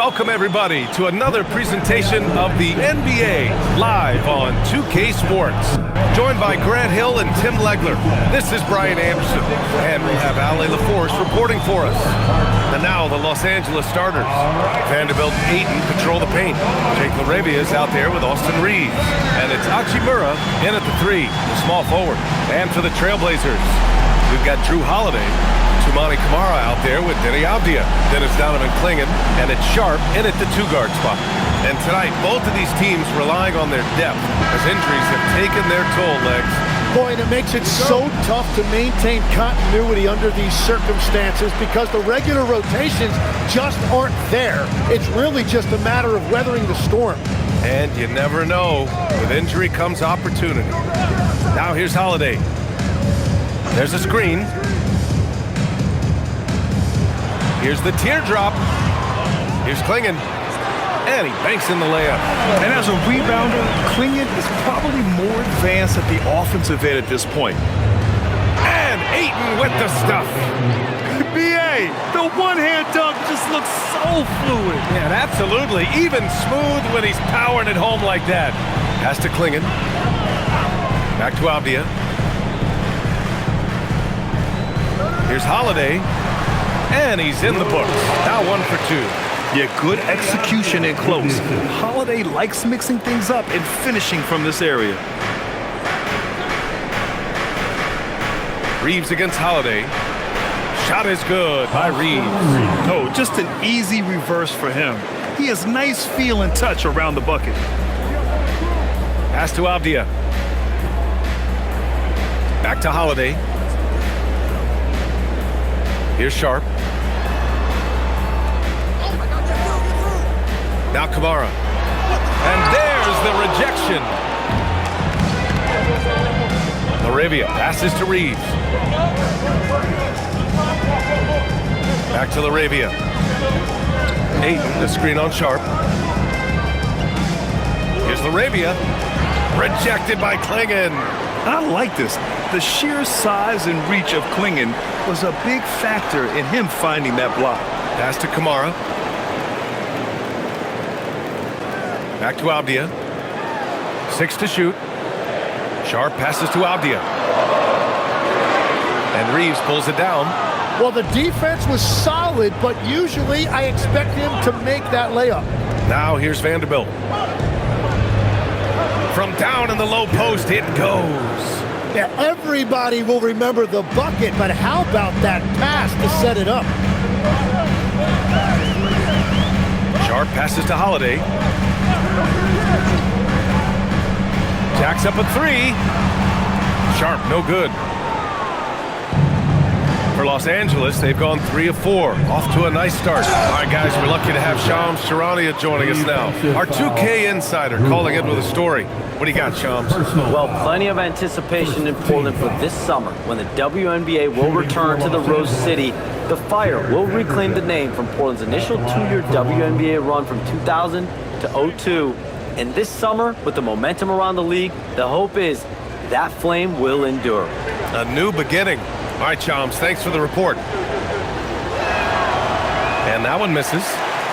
welcome everybody to another presentation of the NBA live on 2K Sports. Joined by Grant Hill and Tim Legler. This is Brian Anderson, and we have Ale LaForce reporting for us. And now the Los Angeles starters. Vanderbilt and Ayton control the paint. Jake LaRavia is out there with Austin Reeves. And it's Hachimura in at the 3, the small forward. And for the Trailblazers, we've got Drew Holiday, Toumani Camara out there with Denny Avdia. Dennis Donovan Klingen, and it's Sharp in at the 2-guard spot. And tonight, both of these teams relying on their depth as injuries have taken their toll, Legs. Boy, and it makes it so tough to maintain continuity under these circumstances because the regular rotations just aren't there. It's really just a matter of weathering the storm. And you never know. With injury comes opportunity. Now here's Holiday. There's a screen. Here's the teardrop. Here's Klingen. And he banks in the layup. And as a rebounder, Klingen is probably more advanced at the offensive end at this point. And Ayton with the stuff. B.A., the one-hand dunk just looks so fluid. Yeah, absolutely. Even smooth when he's powering it home like that. Pass to Klingen. Back to Avdia. Here's Holiday. And he's in the books. Now 1 for 2. Yeah, good execution in close. Holiday likes mixing things up and finishing from this area. Reeves against Holiday. Shot is good by Reeves. Oh, just an easy reverse for him. He has nice feel and touch around the bucket. Pass to Avdia. Back to Holiday. Here's Sharp. Now Camara. And there's the rejection. LaRavia passes to Reeves. Back to LaRavia. Ayton, the screen on Sharp. Here's LaRavia. Rejected by Klingen. I like this. The sheer size and reach of Klingen was a big factor in him finding that block. Pass to Camara. Back to Avdia. 6 to shoot. Sharp passes to Avdia. And Reeves pulls it down. Well, the defense was solid, but usually I expect him to make that layup. Now here's Vanderbilt. From down in the low post, it goes. Yeah, everybody will remember the bucket, but how about that pass to set it up? Sharp passes to Holiday. Jacks up a 3. Sharp, no good. For Los Angeles, they've gone 3 of 4. Off to a nice start. All right, guys, we're lucky to have Shams Charania joining us now. Our 2K insider calling in with a story. What do you got, Shams? Well, plenty of anticipation in Portland for this summer when the WNBA will return to the Rose City. The Fire will reclaim the name from Portland's initial 2-year WNBA run from 2000 to 02. And this summer, with the momentum around the league, the hope is that flame will endure. A new beginning. All right, Shams, thanks for the report. And that one misses.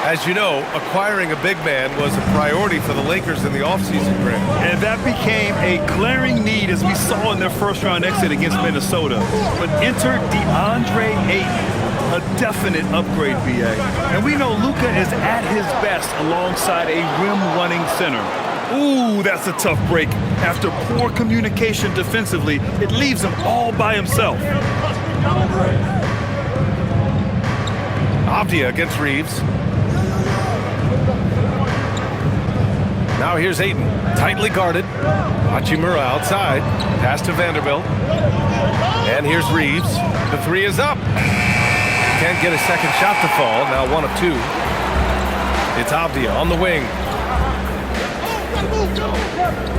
As you know, acquiring a big man was a priority for the Lakers in the offseason, Grant. And that became a glaring need as we saw in their first-round exit against Minnesota. But enter DeAndre Ayton, a definite upgrade, B.A. And we know Luka is at his best alongside a rim-running center. Ooh, that's a tough break. After poor communication defensively, it leaves him all by himself. Avdia against Reeves. Now here's Ayton, tightly guarded. Hachimura outside. Pass to Vanderbilt. And here's Reeves. The 3 is up. Can't get a second shot to fall. Now 1 of 2. It's Avdia on the wing.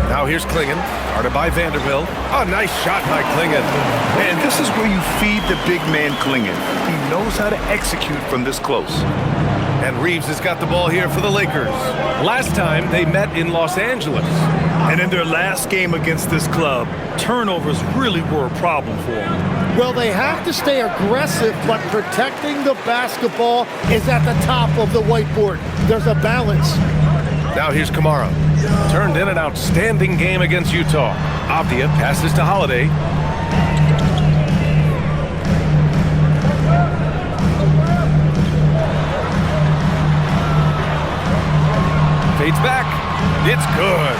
Now here's Klingen, guarded by Vanderbilt. Oh, nice shot by Klingen. And this is where you feed the big man Klingen. He knows how to execute from this close. And Reeves has got the ball here for the Lakers. Last time they met in Los Angeles. And in their last game against this club, turnovers really were a problem for them. Well, they have to stay aggressive, but protecting the basketball is at the top of the whiteboard. There's a balance. Now here's Kamara. Turned in an outstanding game against Utah. Avdia passes to Holiday. Fades back. It's good.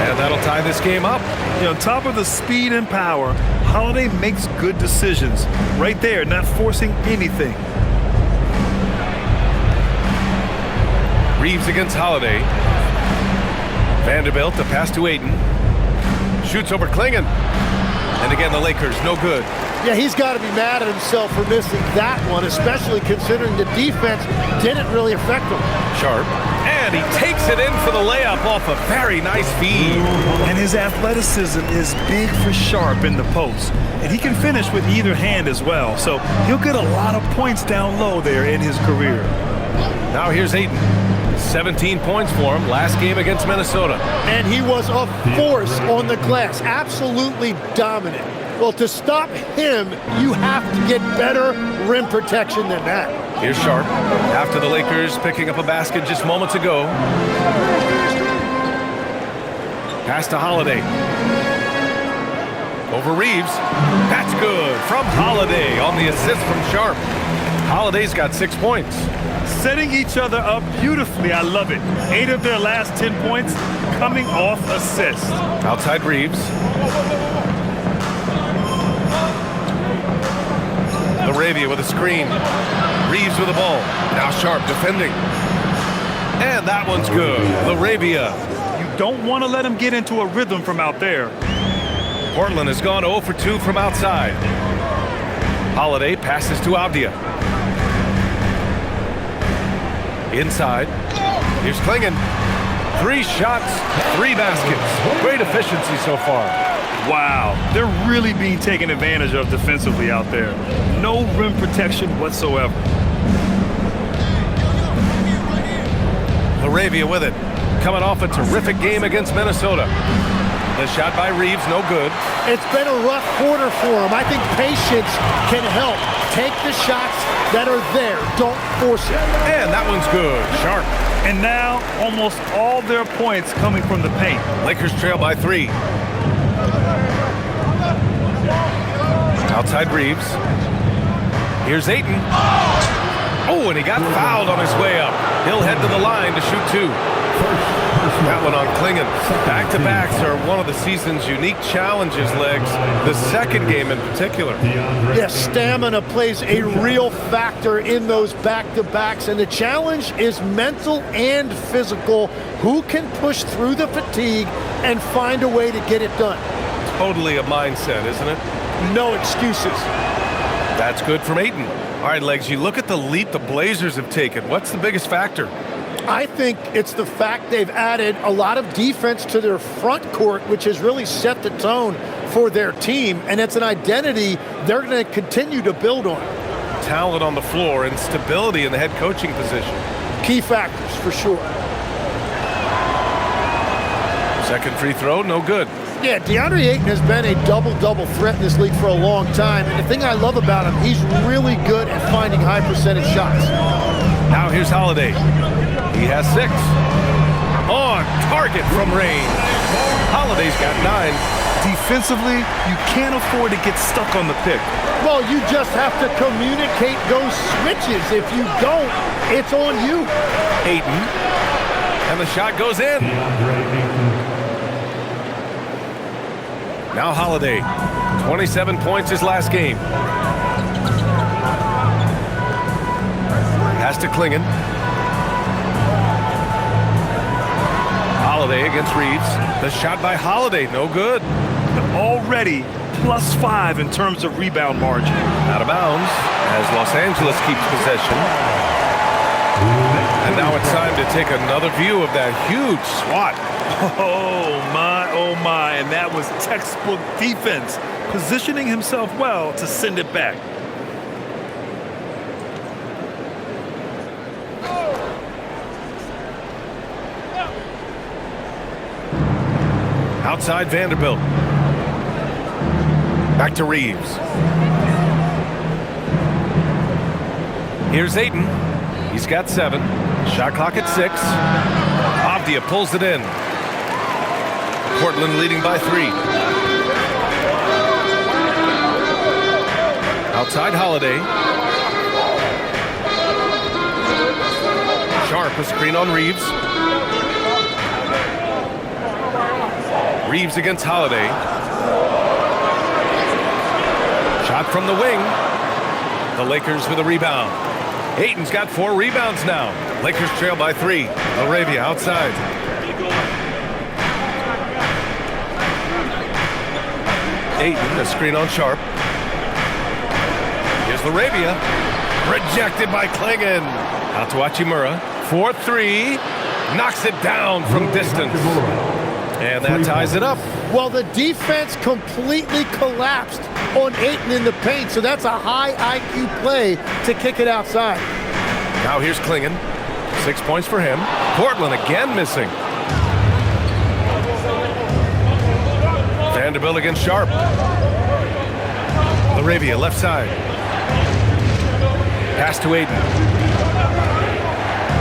And that'll tie this game up. On top of the speed and power, Holiday makes good decisions. Right there, not forcing anything. Reeves against Holiday. Vanderbilt, the pass to Ayton. Shoots over Klingon. And again, the Lakers, no good. Yeah, he's got to be mad at himself for missing that one, especially considering the defense didn't really affect him. Sharp. And he takes it in for the layup off a very nice feed. And his athleticism is big for Sharp in the post. And he can finish with either hand as well. So he'll get a lot of points down low there in his career. Now here's Ayton. 17 points for him last game against Minnesota. And he was a force on the glass, absolutely dominant. Well, to stop him, you have to get better rim protection than that. Here's Sharp after the Lakers picking up a basket just moments ago. Pass to Holiday. Over Reeves. That's good from Holiday on the assist from Sharp. Holiday's got 6 points. Setting each other up beautifully. I love it. 8 of their last 10 points coming off assists. Outside Reeves. Arabia with a screen. Reeves with the ball. Now Sharp defending. And that one's good. Arabia. You don't want to let him get into a rhythm from out there. Portland has gone 0 for 2 from outside. Holiday passes to Avdia. Inside. Here's Klingon. 3 shots, 3 baskets. Great efficiency so far. Wow, they're really being taken advantage of defensively out there. No rim protection whatsoever. Arabia with it. Coming off a terrific game against Minnesota. The shot by Reeves, no good. It's been a rough quarter for him. I think patience can help. Take the shots that are there. Don't force it. And that one's good. Sharp. And now almost all their points coming from the paint. Lakers trail by 3. Outside Reeves. Here's Ayton. Oh, and he got fouled on his way up. He'll head to the line to shoot 2. That one on Klingon. Back-to-backs are one of the season's unique challenges, Legs. The second game in particular. Yes, stamina plays a real factor in those back-to-backs, and the challenge is mental and physical. Who can push through the fatigue and find a way to get it done? Totally a mindset, isn't it? No excuses. That's good from Ayton. All right, Legs, you look at the leap the Blazers have taken. What's the biggest factor? I think it's the fact they've added a lot of defense to their front court, which has really set the tone for their team, and it's an identity they're going to continue to build on. Talent on the floor and stability in the head coaching position. Key factors, for sure. Second free throw, no good. Yeah, DeAndre Ayton has been a double-double threat in this league for a long time, and the thing I love about him, he's really good at finding high-percentage shots. Now here's Holiday. He has 6. On target from range. Holiday's got 9. Defensively, you can't afford to get stuck on the pick. Well, you just have to communicate those switches. If you don't, it's on you. Ayton. And the shot goes in. Now Holiday. 27 points his last game. Pass to Klingon. Holiday against Reeves. The shot by Holiday, no good. Already +5 in terms of rebound margin. Out of bounds as Los Angeles keeps possession. And now it's time to take another view of that huge swat. Oh my, and that was textbook defense, positioning himself well to send it back. Outside Vanderbilt. Back to Reeves. Here's Ayton. He's got 7. Shot clock at 6. Avdia pulls it in. Portland leading by 3. Outside Holiday. Sharp, a screen on Reeves. Reeves against Holiday. Shot from the wing. The Lakers with a rebound. Ayton's got 4 rebounds now. Lakers trail by 3. Laravia outside. Ayton, a screen on Sharp. Here's Laravia. Rejected by Klingon. Out to Hachimura. 4-3. Knocks it down from distance. And that ties it up. Well, the defense completely collapsed on Ayton in the paint, so that's a high IQ play to kick it outside. Now here's Klingon. 6 points for him. Portland again missing. Vanderbilt against Sharp. Laravia left side. Pass to Ayton.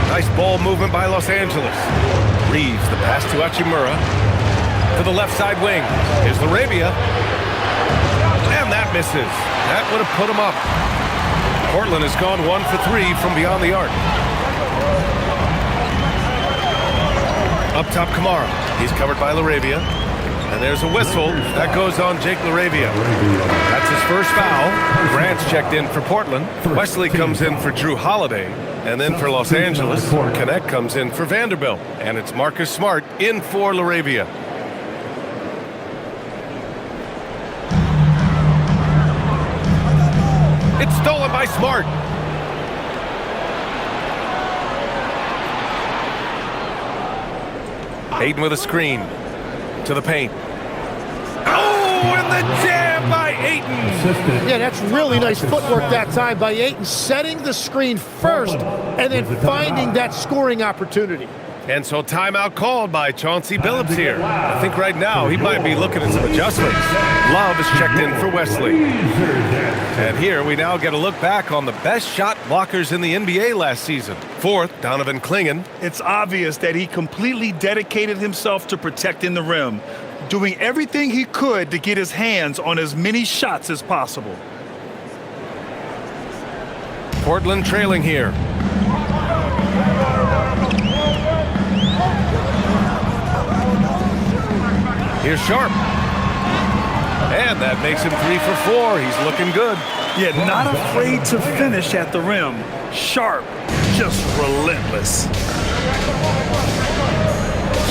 Nice ball movement by Los Angeles. Reeves, the pass to Hachimura. To the left side wing. Here's Laravia. And that misses. That would have put him up. Portland has gone 1 for 3 from beyond the arc. Up top, Kamara. He's covered by Laravia. And there's a whistle. That goes on Jake Laravia. That's his first foul. Grant's checked in for Portland. Wesley comes in for Drew Holiday. And then for Los Angeles, Connect comes in for Vanderbilt. And it's Marcus Smart in for Laravia. It's stolen by Smart. Ayton with a screen to the paint. Oh, and the jam by Ayton. Yeah, that's really nice footwork that time by Ayton, setting the screen first and then finding that scoring opportunity. And so timeout called by Chauncey Billups here. I think right now he might be looking at some adjustments. Love is checked in for Wesley. And here we now get a look back on the best shot blockers in the NBA last season. 4th, Donovan Klingon. It's obvious that he completely dedicated himself to protecting the rim, doing everything he could to get his hands on as many shots as possible. Portland trailing here. Here's Sharp. And that makes him 3 for 4. He's looking good. Yeah, not afraid to finish at the rim. Sharp, just relentless.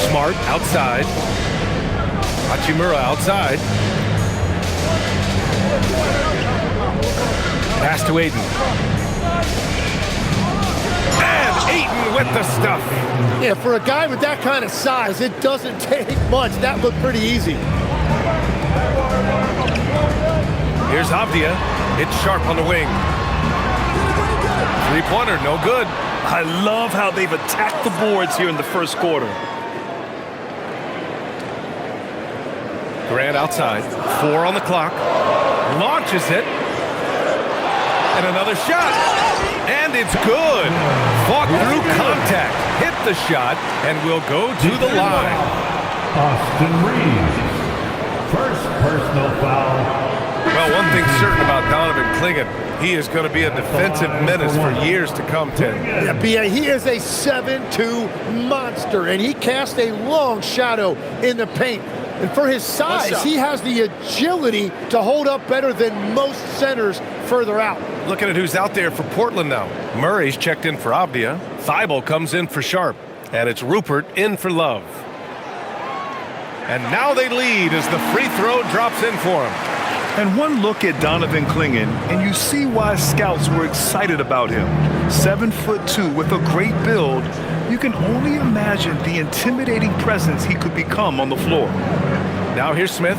Smart outside. Hachimura outside. Pass to Ayton. And Ayton with the stuff. Yeah, for a guy with that kind of size, it doesn't take much. That looked pretty easy. Here's Avdia. It's Sharp on the wing. 3-pointer, no good. I love how they've attacked the boards here in the first quarter. Grant outside. 4 on the clock. Launches it. And another shot. And it's good. Fought through contact. Hit the shot and will go to the line. Austin Reeves. First personal foul. Well, one thing's certain about Donovan Klingon. He is going to be a defensive menace for years to come, Tim. Yeah, B.A., he is a 7'2" monster, and he casts a long shadow in the paint. And for his size, he has the agility to hold up better than most centers further out. Looking at who's out there for Portland now. Murray's checked in for Avdia. Thibault comes in for Sharp. And it's Rupert in for Love. And now they lead as the free throw drops in for him. And one look at Donovan Klingon, and you see why scouts were excited about him. 7'2" with a great build. You can only imagine the intimidating presence he could become on the floor. Now here's Smith.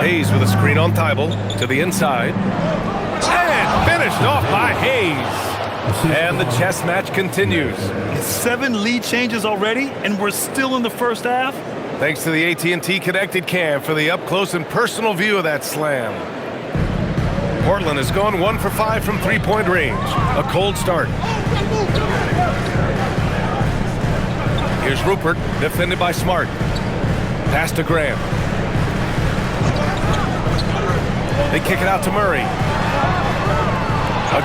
Hayes with a screen on Thibault to the inside. And finished off by Hayes. And the chess match continues. 7 lead changes already, and we're still in the first half. Thanks to the AT&T Connected Cam for the up-close and personal view of that slam. Portland has gone 1 for 5 from three-point range. A cold start. Here's Rupert, defended by Smart. Pass to Graham. They kick it out to Murray.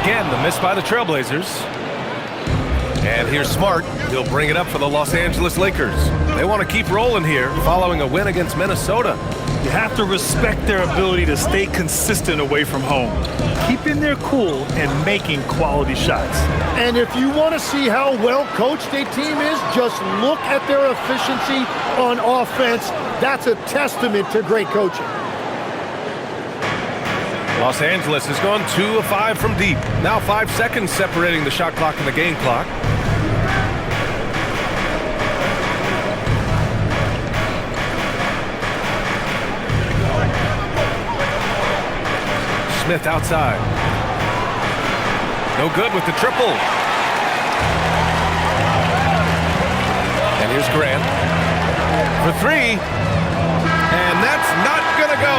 Again, the miss by the Trailblazers. And here's Smart. He'll bring it up for the Los Angeles Lakers. They want to keep rolling here following a win against Minnesota. You have to respect their ability to stay consistent away from home, keeping their cool and making quality shots. And if you want to see how well coached a team is, just look at their efficiency on offense. That's a testament to great coaching. Los Angeles has gone 2 of 5 from deep. Now 5 seconds separating the shot clock and the game clock. Smith outside. No good with the triple. And here's Grant for 3. And that's not going to go.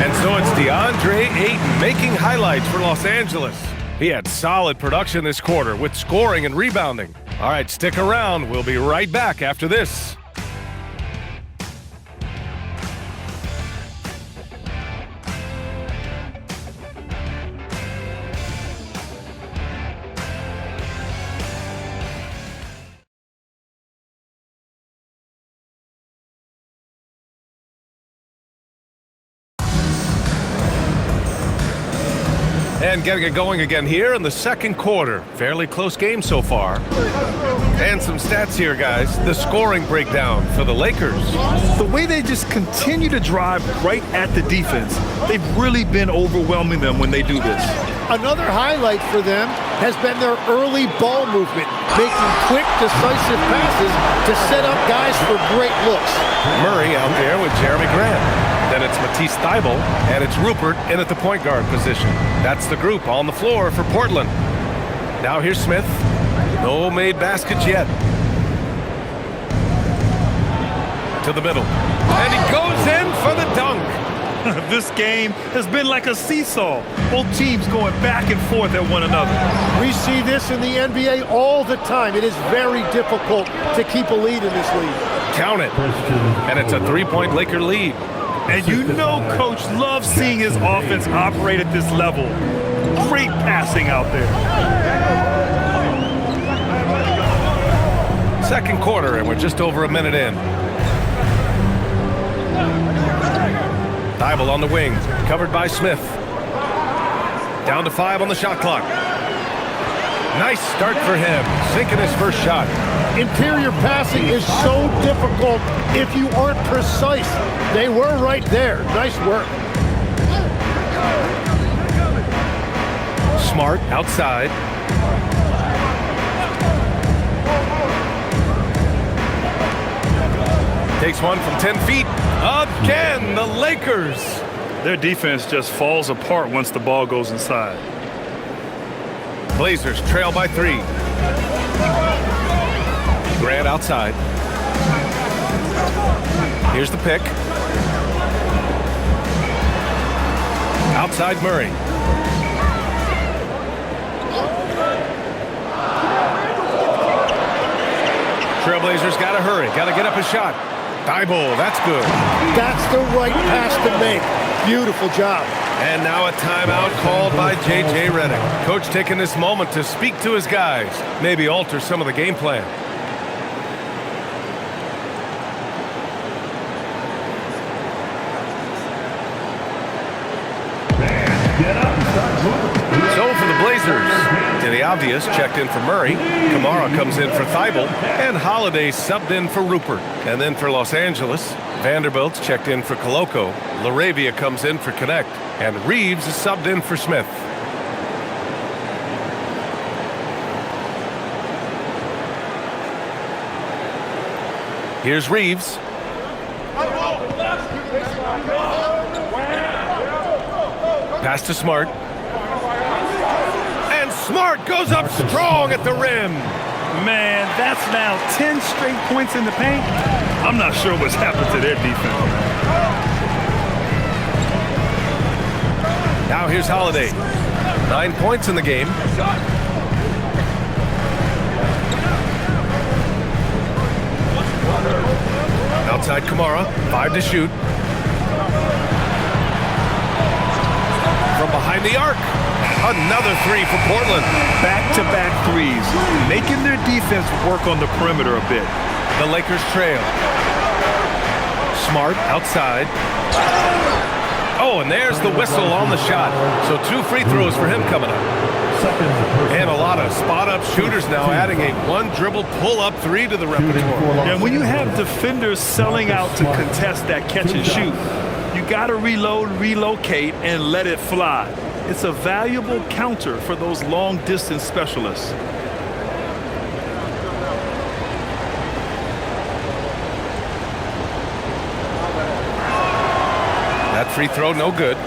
And so it's DeAndre Ayton making highlights for Los Angeles. He had solid production this quarter with scoring and rebounding. All right, stick around. We'll be right back after this. And getting it going again here in the second quarter. Fairly close game so far. And some stats here, guys. The scoring breakdown for the Lakers. The way they just continue to drive right at the defense, they've really been overwhelming them when they do this. Another highlight for them has been their early ball movement, making quick, decisive passes to set up guys for great looks. Murray out there with Jeremy Grant. Then it's Matisse Thybulle, and it's Rupert in at the point guard position. That's the group on the floor for Portland. Now here's Smith. No made baskets yet. To the middle. And he goes in for the dunk. This game has been like a seesaw. Both teams going back and forth at one another. We see this in the NBA all the time. It is very difficult to keep a lead in this league. Count it. And it's a 3-point Laker lead. And you know Coach loves seeing his offense operate at this level. Great passing out there. Second quarter, and we're just over a minute in. Thybulle on the wing, covered by Smith. Down to 5 on the shot clock. Nice start for him, sinking his first shot. Interior passing is so difficult if you aren't precise. They were right there. Nice work. Smart outside. Takes one from 10 feet. Again, the Lakers. Their defense just falls apart once the ball goes inside. Blazers trail by 3. Grant outside. Here's the pick. Outside Murray. Trailblazers got to hurry. Got to get up a shot. Thybulle, that's good. That's the right pass to make. Beautiful job. And now a timeout called by J.J. Redick. Coach taking this moment to speak to his guys. Maybe alter some of the game plan. So for the Blazers, to the obvious, checked in for Murray. Kamara comes in for Thybulle. And Holiday subbed in for Rupert. And then for Los Angeles, Vanderbilt's checked in for Koloko. LaRavia comes in for Connect. And Reeves is subbed in for Smith. Here's Reeves. Pass to Smart. And Smart goes up strong at the rim. Man, that's now 10 straight points in the paint. I'm not sure what's happened to their defense. Now here's Holiday. 9 points in the game. Outside Kamara, 5 to shoot. From behind the arc, another 3 for Portland. Back-to-back threes, making their defense work on the perimeter a bit. The Lakers trail. Smart outside. Oh, and there's the whistle on the shot. So 2 free throws for him coming up. And a lot of spot-up shooters now, adding a 1-dribble pull-up 3 to the repertoire. And when you have defenders selling out to contest that catch and shoot, you got to reload, relocate, and let it fly. It's a valuable counter for those long-distance specialists. That free throw, no good.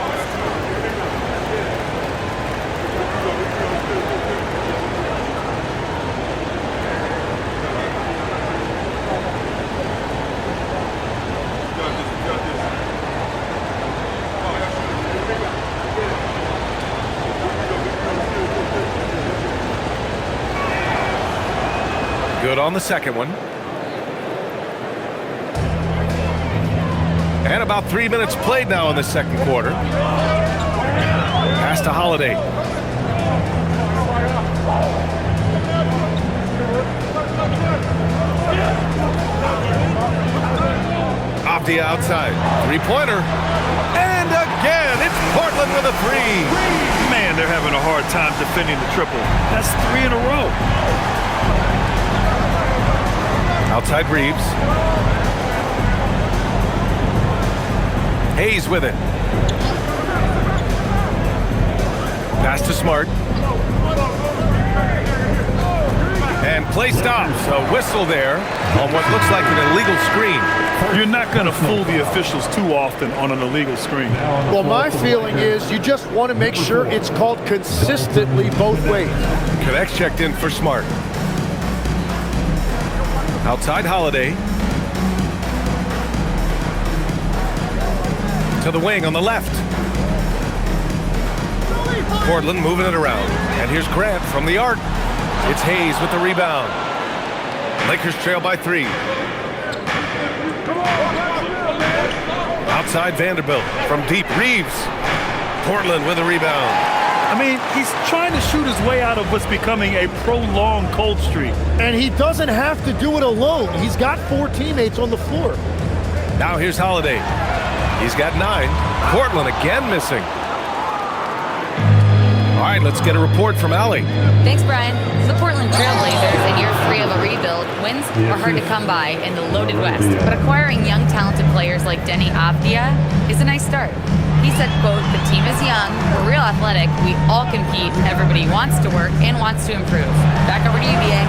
Good on the second one. And about 3 minutes played now in the second quarter. Pass to Holiday. Off the outside. 3-pointer. And again, it's Portland with a 3. Man, they're having a hard time defending the triple. That's 3 in a row. Outside Reeves. Hayes with it. Pass to Smart. And play stops. A whistle there on what looks like an illegal screen. You're not going to fool the officials too often on an illegal screen. Well, my feeling is you just want to make sure it's called consistently both ways. Connects checked in for Smart. Outside Holiday. To the wing on the left. Portland moving it around. And here's Grant from the arc. It's Hayes with the rebound. Lakers trail by 3. Outside Vanderbilt from deep. Reeves. Portland with a rebound. I mean, he's trying to shoot his way out of what's becoming a prolonged cold streak. And he doesn't have to do it alone. He's got 4 teammates on the floor. Now here's Holiday. He's got 9. Portland again missing. All right, let's get a report from Allie. Thanks, Brian. The Portland Trailblazers, in year 3 of a rebuild, wins are hard to come by in the loaded West. But acquiring young, talented players like Denny Avdia is a nice start. He said, quote, "The team is young, we're real athletic, we all compete, everybody wants to work and wants to improve." Back over to you, BA.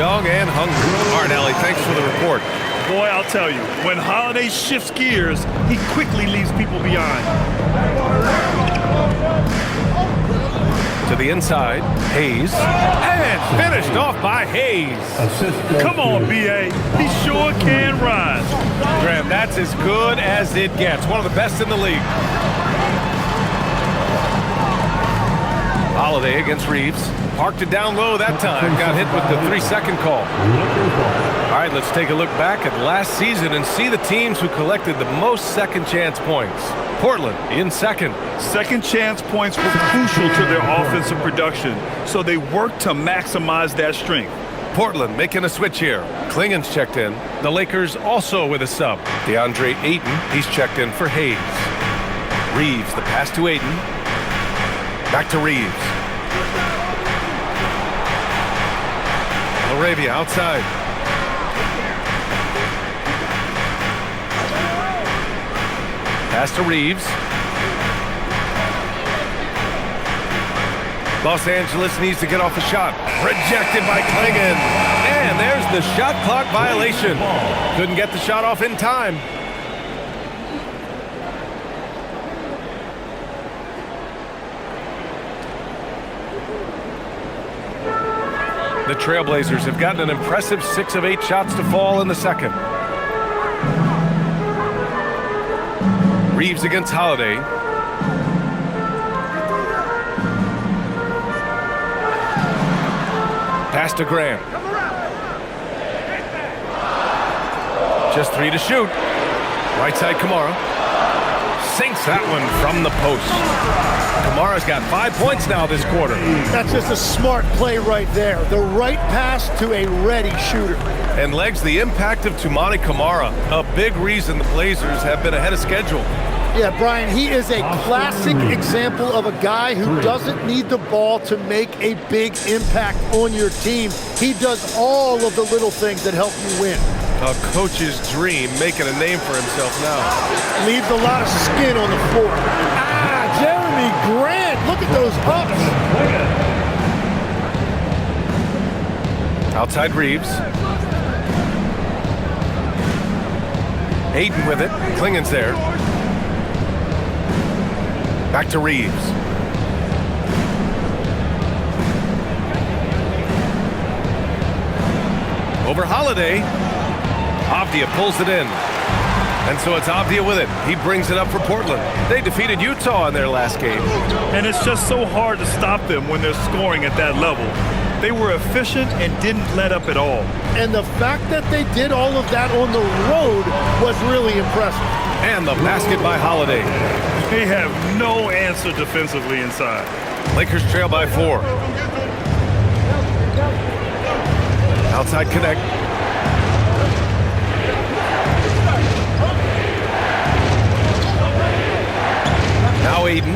Young and hungry. All right, Allie, thanks for the report. Boy, I'll tell you, when Holiday shifts gears, he quickly leaves people behind. To the inside, Hayes. And finished off by Hayes. Come on, BA. He sure can rise. Graham, that's as good as it gets. One of the best in the league. Holiday against Reeves. Parked it down low that time. Got hit with the 3-second call. All right, let's take a look back at last season and see the teams who collected the most second chance points. Portland in second. Second chance points were crucial to their offensive production, so they worked to maximize that strength. Portland making a switch here. Klingen's checked in. The Lakers also with a sub. DeAndre Ayton, he's checked in for Hayes. Reeves, the pass to Ayton. Back to Reeves. Arabia outside. Pass to Reeves. Los Angeles needs to get off a shot. Rejected by Klingen. And there's the shot clock violation. Couldn't get the shot off in time. The Trailblazers have gotten an impressive 6 of 8 shots to fall in the second. Reeves against Holiday. Pass to Graham. Just 3 to shoot. Right side, Kamara. Sinks that one from the post. Kamara's got 5 points now this quarter. That's just a smart play right there. The right pass to a ready shooter. And legs the impact of Toumani Kamara. A big reason the Blazers have been ahead of schedule. Yeah, Brian, he is a classic example of a guy who doesn't need the ball to make a big impact on your team. He does all of the little things that help you win. A coach's dream, making a name for himself now. Leaves a lot of skin on the floor. Jeremy Grant, look at those ups. Outside Reeves. Ayton with it. Klingen's there. Back to Reeves. Over Holiday. Avdia pulls it in. And so it's Avdia with it. He brings it up for Portland. They defeated Utah in their last game. And it's just so hard to stop them when they're scoring at that level. They were efficient and didn't let up at all. And the fact that they did all of that on the road was really impressive. And the basket by Holiday. They have no answer defensively inside. Lakers trail by 4. Outside connect. Now Ayton.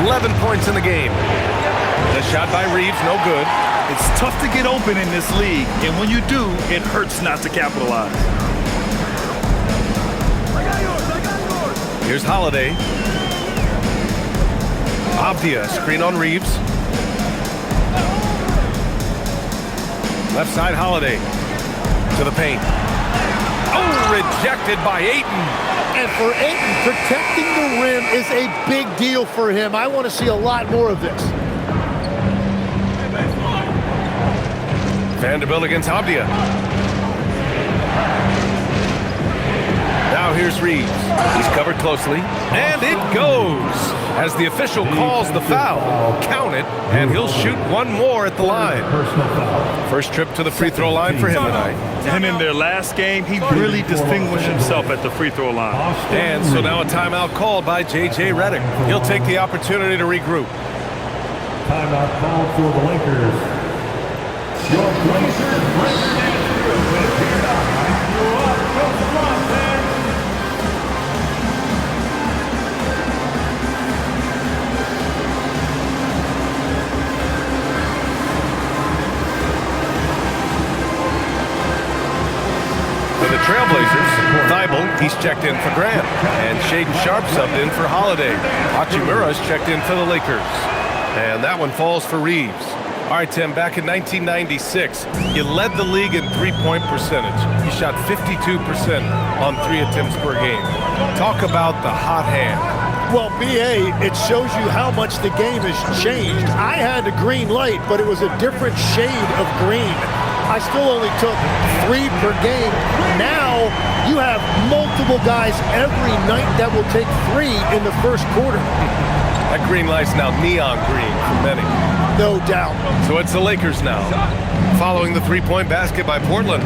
11 points in the game. The shot by Reeves, no good. It's tough to get open in this league, and when you do, it hurts not to capitalize. Here's Holiday. Avdia, screen on Reeves. Left side, Holiday. To the paint. Oh, rejected by Ayton. And for Ayton, protecting the rim is a big deal for him. I want to see a lot more of this. Vanderbilt against Avdia. Now here's Reeves. He's covered closely. And it goes. As the official calls the foul, count it, and he'll shoot one more at the line. First trip to the free throw line for him tonight. And in their last game, he really distinguished himself at the free throw line. And so now a timeout called by J.J. Redick. He'll take the opportunity to regroup. Timeout called for the Lakers. Your Blazers record is through. Here now, you're up. Go strong, man. For the Trailblazers, Thibault, he's checked in for Grant. And Shaden Sharp subbed in for Holiday. Hachimura's checked in for the Lakers. And that one falls for Reeves. All right, Tim, back in 1996, you led the league in three-point percentage. You shot 52% on 3 attempts per game. Talk about the hot hand. Well, B.A., it shows you how much the game has changed. I had a green light, but it was a different shade of green. I still only took 3 per game. Now you have multiple guys every night that will take 3 in the first quarter. That green light's now neon green for many. No doubt. So it's the Lakers now, following the three-point basket by Portland.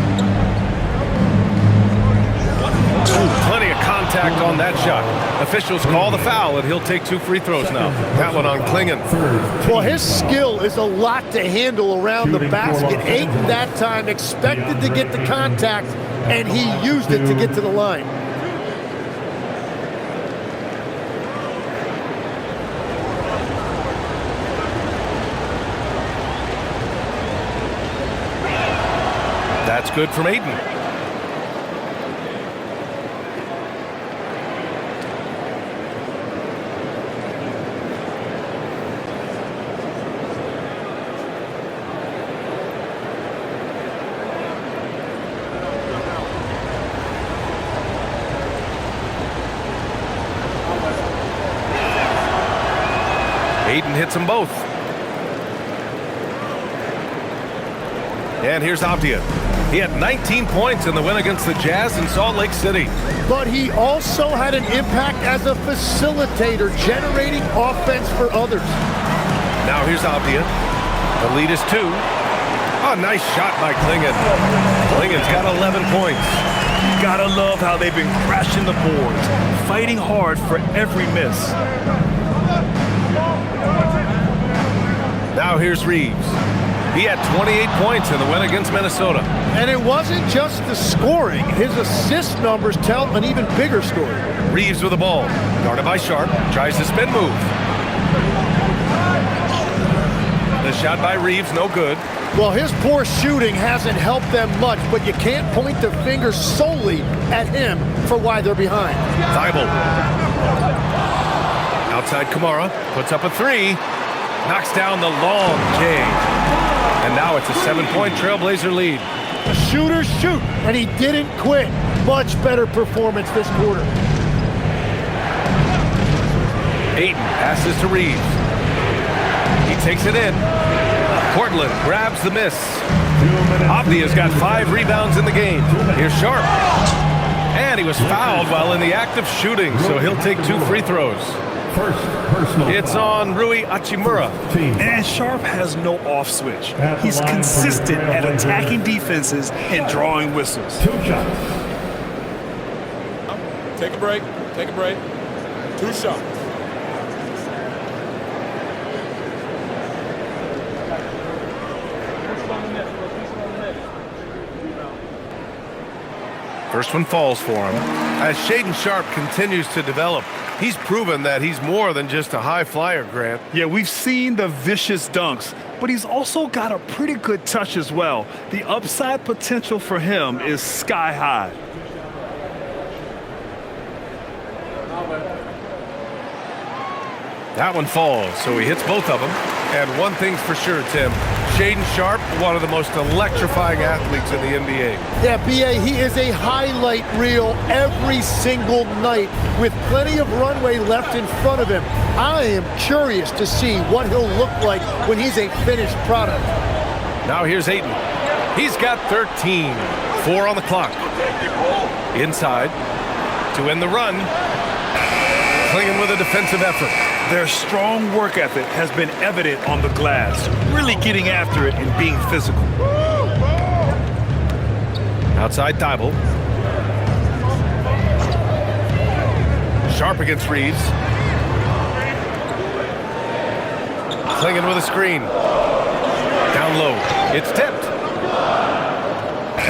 Plenty of contact on that shot. Officials call the foul, and he'll take 2 free throws now. That one on Klingon. Well, his skill is a lot to handle around the basket. Ayton that time expected to get the contact, and he used it to get to the line. That's good from Ayton. Ayton hits them both. And here's Avdia. He had 19 points in the win against the Jazz in Salt Lake City. But he also had an impact as a facilitator, generating offense for others. Now here's Avdia. The lead is 2. Oh, nice shot by Klingon. Klingon's got 11 points. Gotta love how they've been crashing the boards, fighting hard for every miss. Now here's Reeves. He had 28 points in the win against Minnesota. And it wasn't just the scoring. His assist numbers tell an even bigger story. Reeves with the ball. Guarded by Sharp. Tries the spin move. The shot by Reeves, no good. Well, his poor shooting hasn't helped them much, but you can't point the finger solely at him for why they're behind. Thibault. Outside Kamara. Puts up a 3. Knocks down the long J. And now it's a 7-point Trailblazer lead. The shooters shoot, and he didn't quit. Much better performance this quarter. Ayton passes to Reeves. He takes it in. Portland grabs the miss. Avdia's got 5 rebounds in the game. Here's Sharp. And he was fouled while in the act of shooting, so he'll take 2 free throws. It's on Rui Hachimura. And Sharp has no off switch. He's consistent at attacking defenses and drawing whistles. 2 shots. Take a break. Take a break. 2 shots. First one falls for him. As Shaedon Sharp continues to develop, he's proven that he's more than just a high flyer, Grant. Yeah, we've seen the vicious dunks, but he's also got a pretty good touch as well. The upside potential for him is sky high. That one falls, so he hits both of them. And one thing's for sure, Tim. Shaedon Sharp, one of the most electrifying athletes in the NBA. Yeah, B.A., he is a highlight reel every single night with plenty of runway left in front of him. I am curious to see what he'll look like when he's a finished product. Now here's Ayton. He's got 13. 4 on the clock. Inside to end the run. Klingon with a defensive effort. Their strong work ethic has been evident on the glass, really getting after it and being physical. Outside Thibault. Sharp against Reeves. Klingon with a screen. Down low. It's tipped.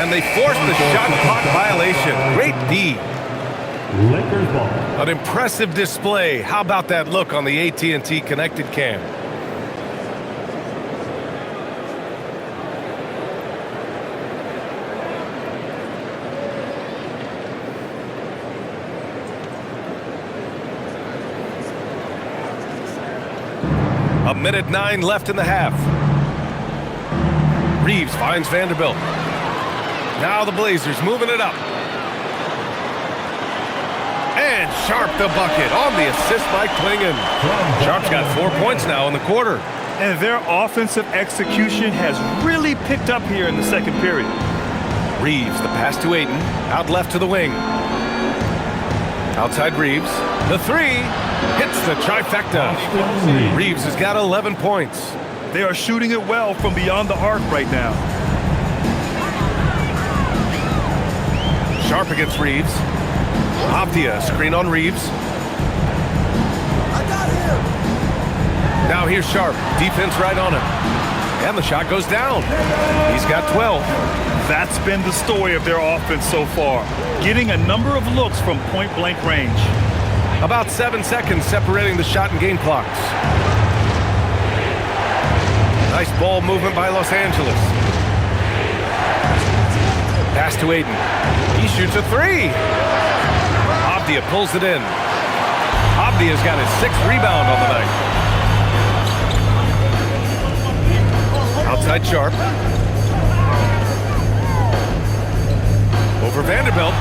And they force the shot clock violation. Great D. Lakers ball. An impressive display. How about that look on the AT&T connected cam? A minute 9 left in the half. Reeves finds Vanderbilt. Now the Blazers moving it up. And Sharp the bucket on the assist by Klingon. Sharp's got 4 points now in the quarter. And their offensive execution has really picked up here in the second period. Reeves, the pass to Ayton, out left to the wing. Outside Reeves, the 3, hits the trifecta. Reeves has got 11 points. They are shooting it well from beyond the arc right now. Sharp against Reeves. Avdia, screen on Reeves. Now here's Sharp, defense right on him. And the shot goes down. He's got 12. That's been the story of their offense so far, getting a number of looks from point-blank range. About 7 seconds separating the shot and game clocks. Nice ball movement by Los Angeles. Pass to Ayton. He shoots a 3. Avdia pulls it in. Avdia's got his 6th rebound on the night. Outside Sharp. Over Vanderbilt.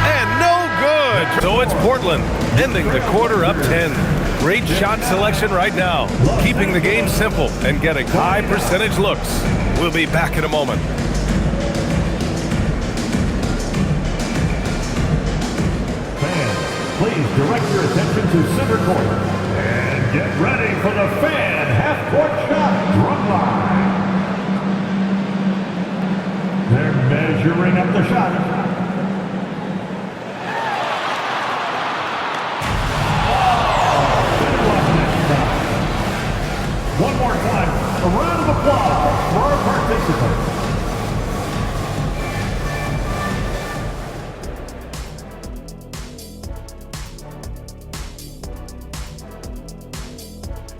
And no good. So it's Portland, ending the quarter up 10. Great shot selection right now. Keeping the game simple and getting high percentage looks. We'll be back in a moment. please direct your attention to center court. And get ready for the fan half-court shot drum line. They're measuring up the shot. One more time, a round of applause for our participants.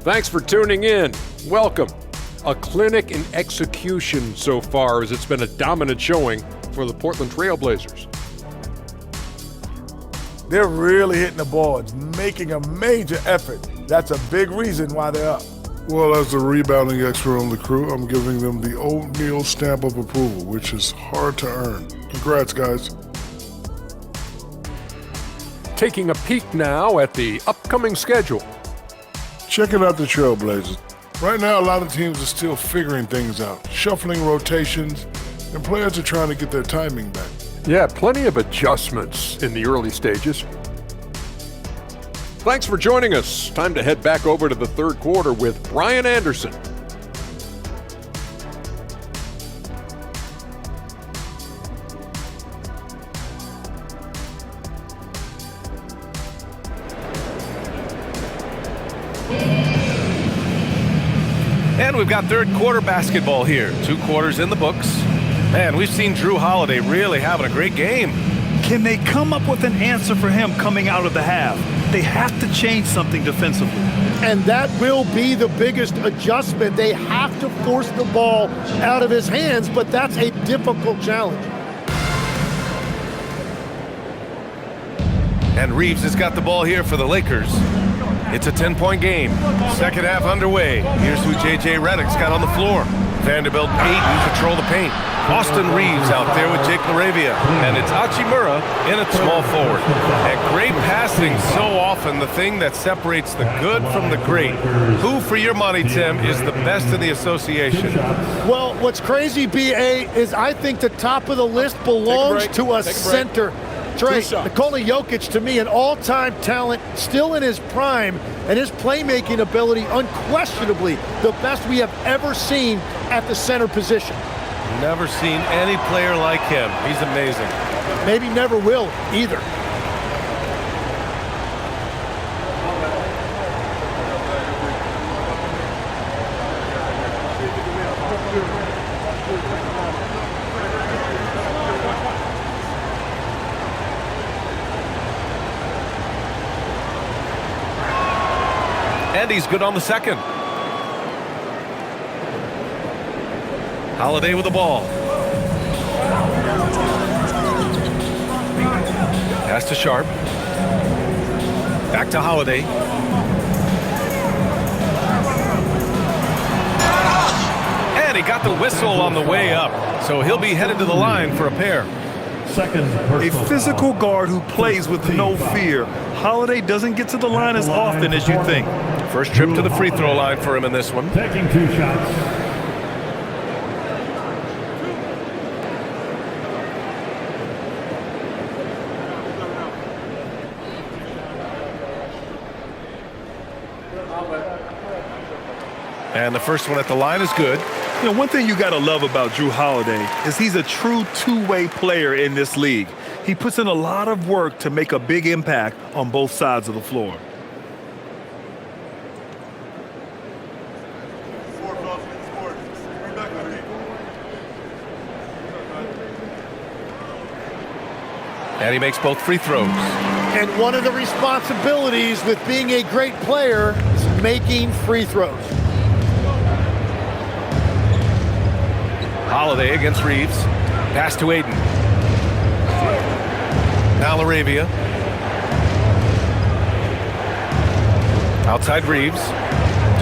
Thanks for tuning in. Welcome. A clinic in execution so far, as it's been a dominant showing for the Portland Trail Blazers. They're really hitting the boards, making a major effort. That's a big reason why they're up. Well, as the rebounding expert on the crew, I'm giving them the oatmeal stamp of approval, which is hard to earn. Congrats, guys. Taking a peek now at the upcoming schedule. Checking out the Trailblazers. Right now, a lot of teams are still figuring things out, shuffling rotations, and players are trying to get their timing back. Yeah, plenty of adjustments in the early stages. Thanks for joining us. Time to head back over to the third quarter with Brian Anderson. And we've got third quarter basketball here. 2 quarters in the books. Man, we've seen Drew Holiday really having a great game. Can they come up with an answer for him coming out of the half? They have to change something defensively. And that will be the biggest adjustment. They have to force the ball out of his hands, but that's a difficult challenge. And Reeves has got the ball here for the Lakers. It's a 10-point game. Second half underway. Here's who J.J. Redick's got on the floor. Vanderbilt, Ayton control the paint. Austin Reeves out there with Jake LaRavia. And it's Hachimura in at small forward. And great passing, so often the thing that separates the good from the great. Who, for your money, Tim, is the best in the association? Well, what's crazy, B.A., is I think the top of the list belongs to a center. Trey, Nikola Jokic, to me, an all-time talent, still in his prime, and his playmaking ability, unquestionably the best we have ever seen at the center position. Never seen any player like him. He's amazing. Maybe never will either. And he's good on the second. Holiday with the ball. Pass to Sharp. Back to Holiday. And he got the whistle on the way up. So he'll be headed to the line for a pair. A physical guard who plays with no fear. Holiday doesn't get to the line as often as you think. First trip to the free throw line for him in this one. Taking 2 shots. And the first one at the line is good. You know, one thing you got to love about Drew Holiday is he's a true two-way player in this league. He puts in a lot of work to make a big impact on both sides of the floor. And he makes both free throws. And one of the responsibilities with being a great player is making free throws. Holiday against Reeves. Pass to Ayton. Now LaRavia. Outside Reeves.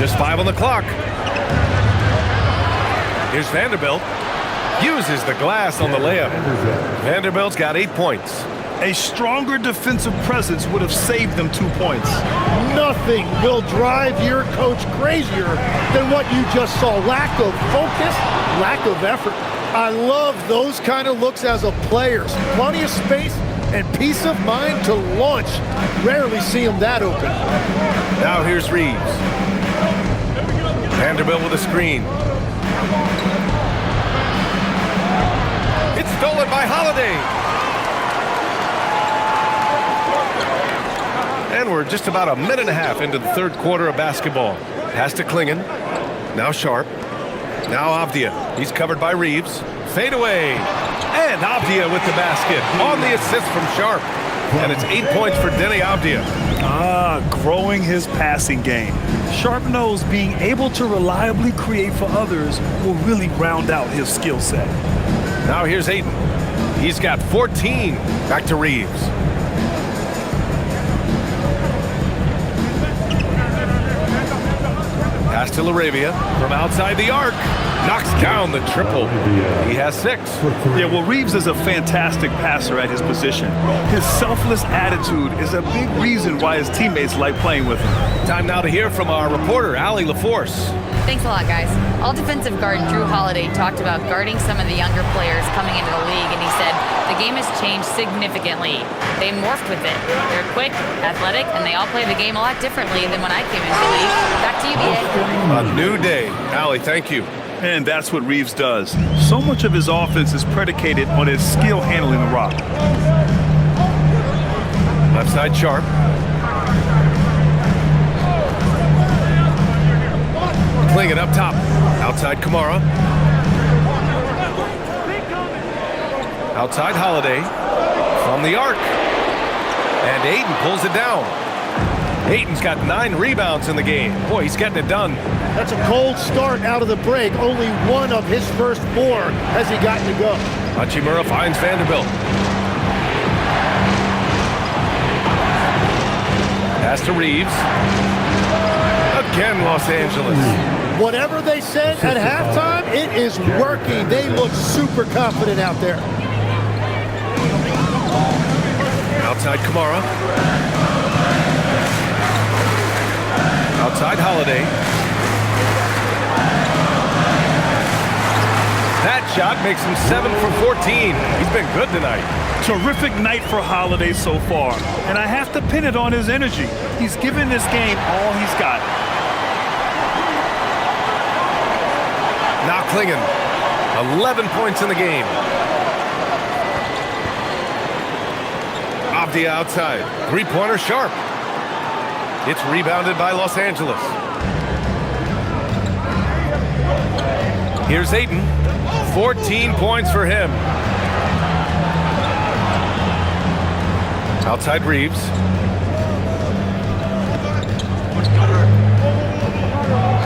Just 5 on the clock. Here's Vanderbilt. Uses the glass on the layup. Vanderbilt's got 8 points. A stronger defensive presence would have saved them 2 points. Nothing will drive your coach crazier than what you just saw. Lack of focus, lack of effort. I love those kind of looks as a player. Plenty of space, and peace of mind to launch. Rarely see him that open. Now here's Reeves. Vanderbilt with a screen. It's stolen by Holiday. And we're just about a minute and a half into the third quarter of basketball. Pass to Klingon. Now Sharp. Now Avdia. He's covered by Reeves. Fade away. And Avdia with the basket. On the assist from Sharp. And it's 8 points for Denny Avdia. Growing his passing game. Sharp knows being able to reliably create for others will really round out his skill set. Now here's Ayton. He's got 14. Back to Reeves. Pass to LaRavia from outside the arc. Knocks down the triple. He has 6. Yeah, well, Reeves is a fantastic passer at his position. His selfless attitude is a big reason why his teammates like playing with him. Time now to hear from our reporter, Allie LaForce. Thanks a lot, guys. All defensive guard Drew Holiday talked about guarding some of the younger players coming into the league, and he said the game has changed significantly. They morphed with it. They're quick, athletic, and they all play the game a lot differently than when I came into the league. Back to you, BA. A new day. Allie, thank you. And that's what Reeves does. So much of his offense is predicated on his skill handling the rock. Left side Sharp. Klingon up top. Outside Kamara. Outside Holiday. From the arc. And Ayton pulls it down. Ayton's got 9 rebounds in the game. Boy, he's getting it done. That's a cold start out of the break. Only one of his first 4 has he gotten to go. Hachimura finds Vanderbilt. Pass to Reeves. Again, Los Angeles. Whatever they said at halftime, it is working. They look super confident out there. Outside Kamara. Outside Holiday. That shot makes him 7 for 14. He's been good tonight. Terrific night for Holiday so far, and I have to pin it on his energy. He's given this game all he's got. Now Klingon, 11 points in the game. Avdia outside, 3-pointer Sharp. It's rebounded by Los Angeles. Here's Ayton, 14 points for him. Outside Reeves.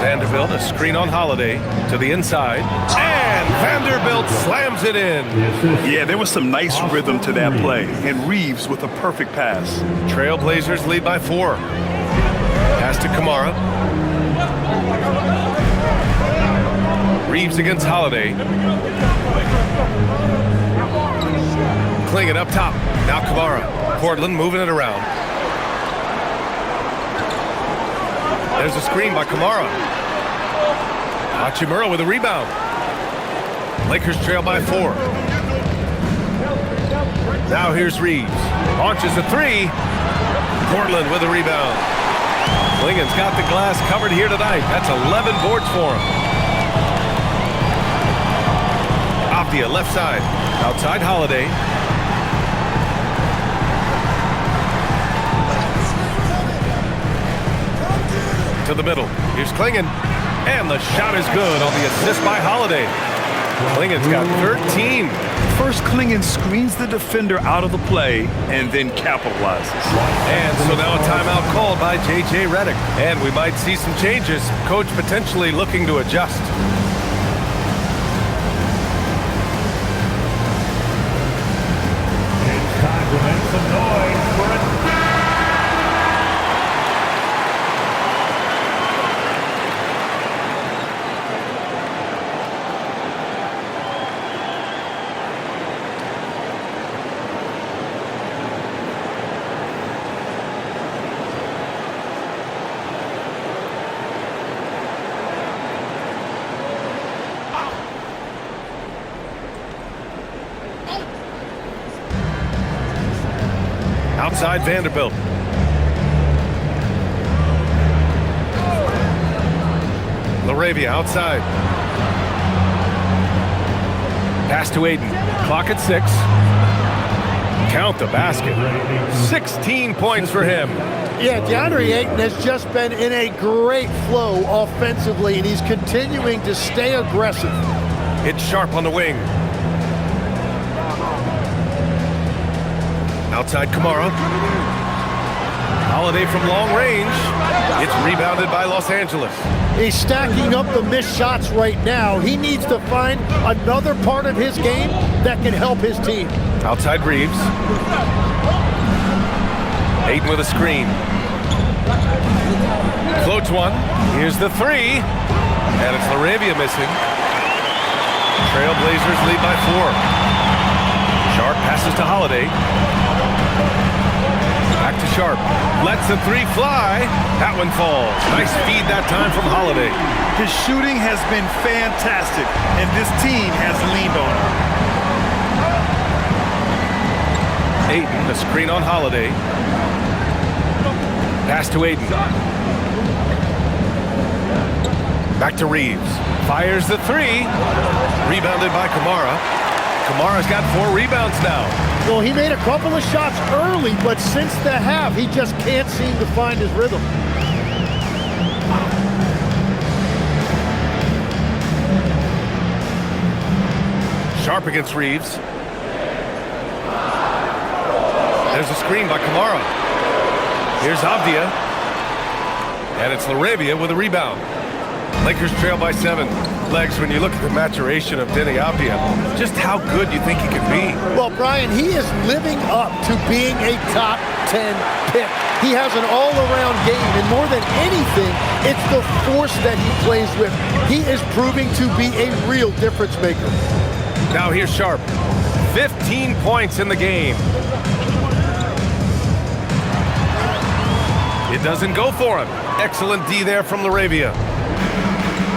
Vanderbilt, a screen on Holiday to the inside. And Vanderbilt slams it in. Yeah, there was some nice rhythm to that play. And Reeves with a perfect pass. Trailblazers lead by 4. Pass to Kamara. Reeves against Holiday. Klingon up top. Now Kamara. Portland moving it around. There's a screen by Kamara. Hachimura with a rebound. Lakers trail by 4. Now here's Reeves. Launches a 3. Portland with a rebound. Klingon's got the glass covered here tonight. That's 11 boards for him. Avdia left side. Outside Holiday. To the middle. Here's Klingon. And the shot is good on the assist by Holiday. Klingon's got 13. First, Klingon screens the defender out of the play and then capitalizes. And so now a timeout called by J.J. Redick. And we might see some changes. Coach potentially looking to adjust. It's time to make some noise for a Outside Vanderbilt. LaRavia outside. Pass to Aiden. Clock at 6. Count the basket. 16 points for him. Yeah, DeAndre Ayton has just been in a great flow offensively, and he's continuing to stay aggressive. It's Sharp on the wing. Outside Kamara. Holiday from long range. It's rebounded by Los Angeles. He's stacking up the missed shots right now. He needs to find another part of his game that can help his team. Outside Reeves. Ayton with a screen. Floats one. Here's the 3. And it's LaRavia missing. Trailblazers lead by 4. Sharp passes to Holiday. Back to Sharp. Lets the 3 fly. That one falls. Nice feed that time from Holiday. His shooting has been fantastic, and this team has leaned on him. Ayton, the screen on Holiday. Pass to Ayton. Back to Reeves. Fires the 3. Rebounded by Kamara. Kamara's got 4 rebounds now. Well, he made a couple of shots early, but since the half, he just can't seem to find his rhythm. Sharp against Reeves. There's a screen by Kamara. Here's Avdia. And it's LaRavia with a rebound. Lakers trail by 7. Legs, when you look at the maturation of Denny Avdia, just how good you think he can be. Well, Brian, he is living up to being a top 10 pick. He has an all-around game, and more than anything, it's the force that he plays with. He is proving to be a real difference maker. Now here's Sharp. 15 points in the game. It doesn't go for him. Excellent D there from LaRavia.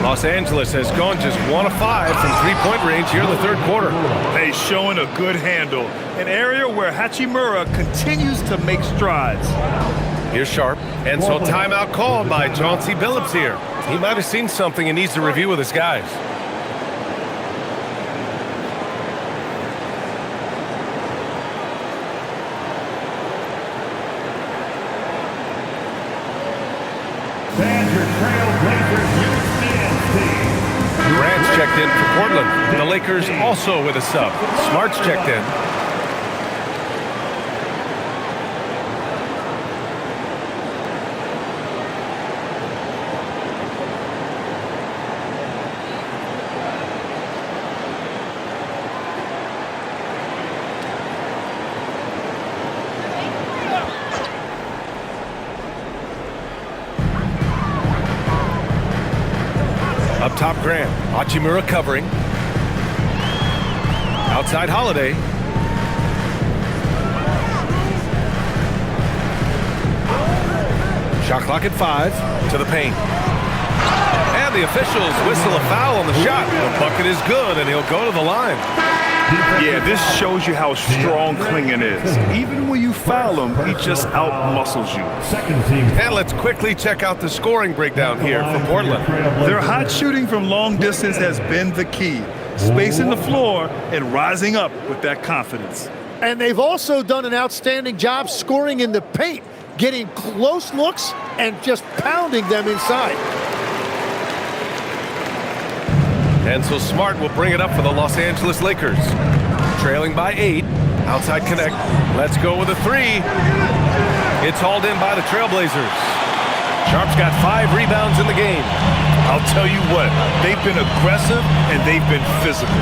Los Angeles has gone just 1 of 5 from 3-point range here in the 3rd quarter. They showing a good handle, an area where Hachimura continues to make strides. Here's Sharp, and so timeout called by Chauncey Billups here. He might have seen something and needs to review with his guys. Grant's checked in for Portland. The Lakers also with a sub. Smart's checked in. Up top, Grant. Hachimura covering. Outside, Holiday. Shot clock at 5. To the paint. And the officials whistle a foul on the shot. The bucket is good, and he'll go to the line. Yeah, this shows you how strong Klingon is. Even when you foul him, he just out-muscles you. And let's quickly check out the scoring breakdown here for Portland. Their hot shooting from long distance has been the key. Spacing the floor and rising up with that confidence. And they've also done an outstanding job scoring in the paint, getting close looks and just pounding them inside. And so Smart will bring it up for the Los Angeles Lakers. Trailing by 8. Outside connect. Let's go with a 3. It's hauled in by the Trailblazers. Sharp's got 5 rebounds in the game. I'll tell you what, they've been aggressive and they've been physical.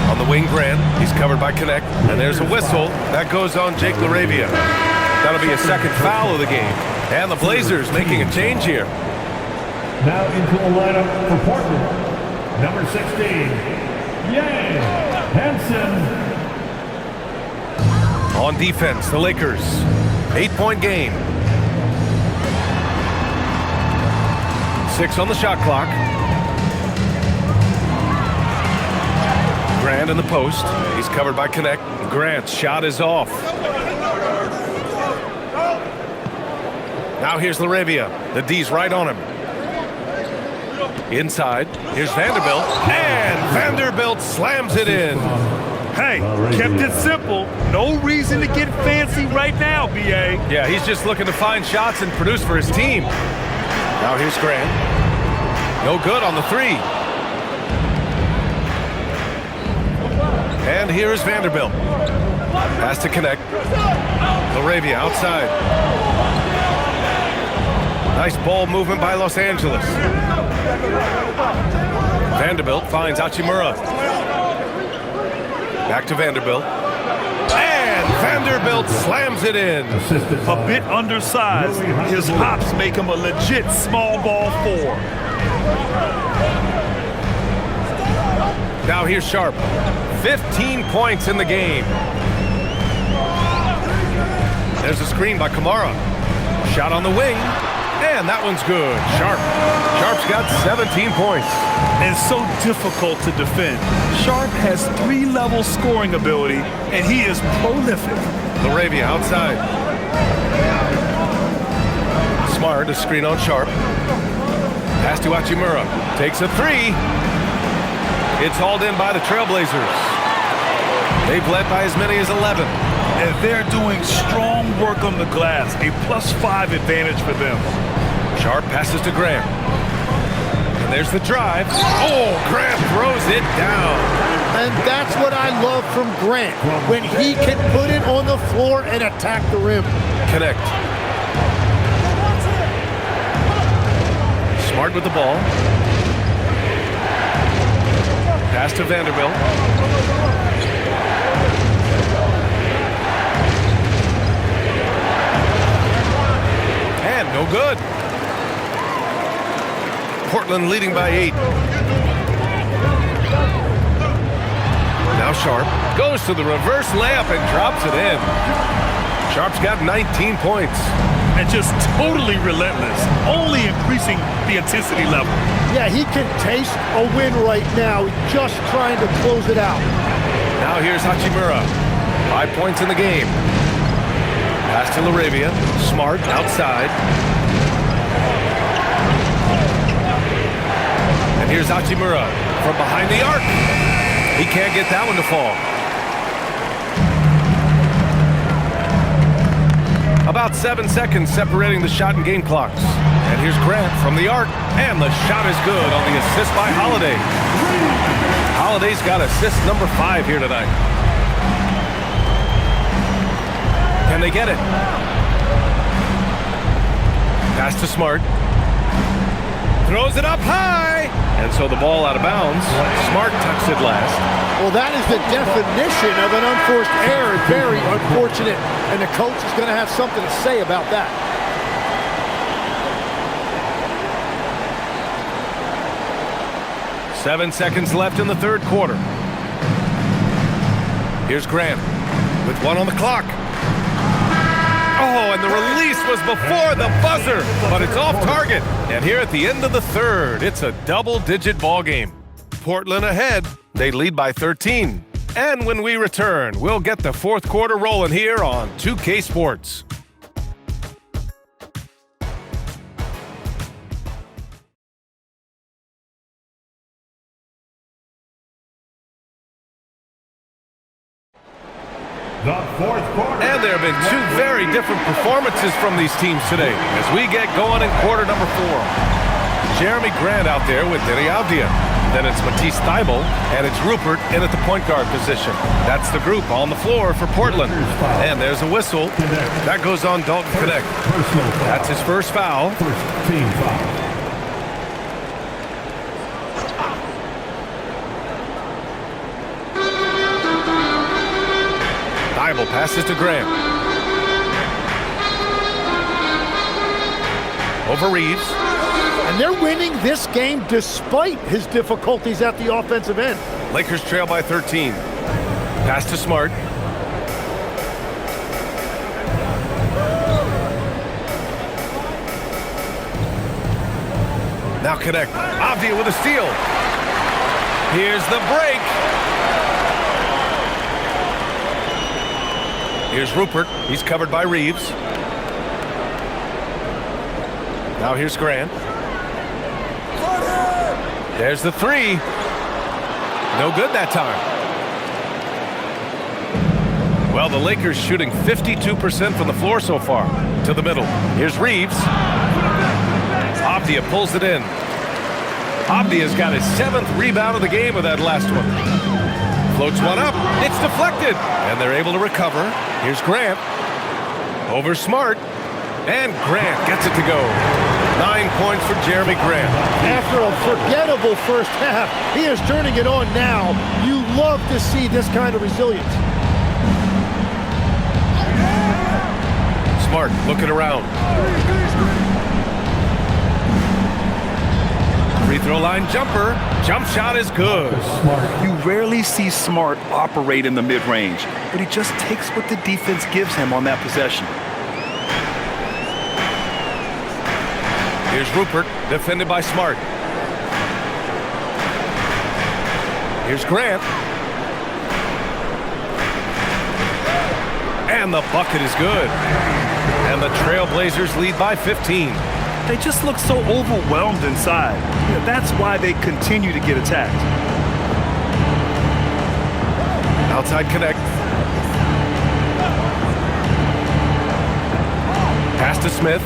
On the wing, Grant. He's covered by Connect. And there's a whistle. That goes on Jake LaRavia. That'll be a second foul of the game. And the Blazers making a change here. Now into the lineup for Portland, number 16, Yang Hansen. On defense, the Lakers. 8-point game. 6 on the shot clock. Grant in the post. He's covered by Connect. Grant's shot is off. Now here's Laravia. The D's right on him. Inside, here's Vanderbilt. And Vanderbilt slams it in. Hey, kept it simple. No reason to get fancy right now, B.A. Yeah, he's just looking to find shots and produce for his team. Now here's Grant. No good on the three. And here is Vanderbilt. Has to connect. Laravia outside. Nice ball movement by Los Angeles. Vanderbilt finds Hachimura. Back to Vanderbilt. And Vanderbilt slams it in. A bit undersized. His hops make him a legit small ball four. Now here's Sharp. 15 points in the game. There's a screen by Kamara. Shot on the wing. And that one's good. Sharp's got 17 points. And so difficult to defend. Sharp has 3-level scoring ability, and he is prolific. Laravia outside. Smart, a screen on Sharp. Pass to Hachimura. Takes a three. It's hauled in by the Trailblazers. They've led by as many as 11. And they're doing strong work on the glass. A +5 advantage for them. Sharp passes to Grant. And there's the drive. Oh, Grant throws it down. And that's what I love from Grant, when he can put it on the floor and attack the rim. Connect. Smart with the ball. Pass to Vanderbilt. And no good. Portland leading by 8. Now Sharp goes to the reverse layup and drops it in. Sharp's got 19 points. And just totally relentless, only increasing the intensity level. Yeah, he can taste a win right now, just trying to close it out. Now here's Hachimura. 5 points in the game. Pass to Laravia. Smart outside. And here's Hachimura from behind the arc. He can't get that one to fall. About 7 seconds separating the shot and game clocks. And here's Grant from the arc. And the shot is good on the assist by Holiday. Holiday's got assist number 5 here tonight. Can they get it? Pass to Smart. Throws it up high. And so the ball out of bounds. Smart tucks it last. Well, that is the definition of an unforced error. Very unfortunate. And the coach is going to have something to say about that. Seven seconds left in the third quarter. Here's Grant with 1 on the clock. Oh, and the release was before the buzzer, but it's off target. And here at the end of the third, it's a double-digit ball game. Portland ahead. They lead by 13. And when we return, we'll get the fourth quarter rolling here on 2K Sports. The fourth quarter. And there have been 2 very different performances from these teams today as we get going in quarter number 4. Jeremy Grant out there with Denny Avdia. Then it's Matisse Thybulle, and it's Rupert in at the point guard position. That's the group on the floor for Portland. And there's a whistle. That goes on Dalton Connect. That's his first foul. Team foul. Thybulle passes to Grant. Over Reeves. And they're winning this game despite his difficulties at the offensive end. Lakers trail by 13. Pass to Smart. Now Connect. Avdia with a steal. Here's the break. Here's Rupert. He's covered by Reeves. Now here's Grant. There's the three. No good that time. Well, the Lakers shooting 52% from the floor so far. To the middle. Here's Reeves. Avdija pulls it in. Avdija's got his 7th rebound of the game with that last one. Floats one up. It's deflected. And they're able to recover. Here's Grant. Over Smart. And Grant gets it to go. 9 points for Jeremy Grant. After a forgettable first half, he is turning it on now. You love to see this kind of resilience. Smart looking around. Free throw line jumper. Jump shot is good. You rarely see Smart operate in the mid-range, but he just takes what the defense gives him on that possession. Here's Rupert, defended by Smart. Here's Grant. And the bucket is good. And the Trailblazers lead by 15. They just look so overwhelmed inside. That's why they continue to get attacked. Outside connect. Pass to Smith.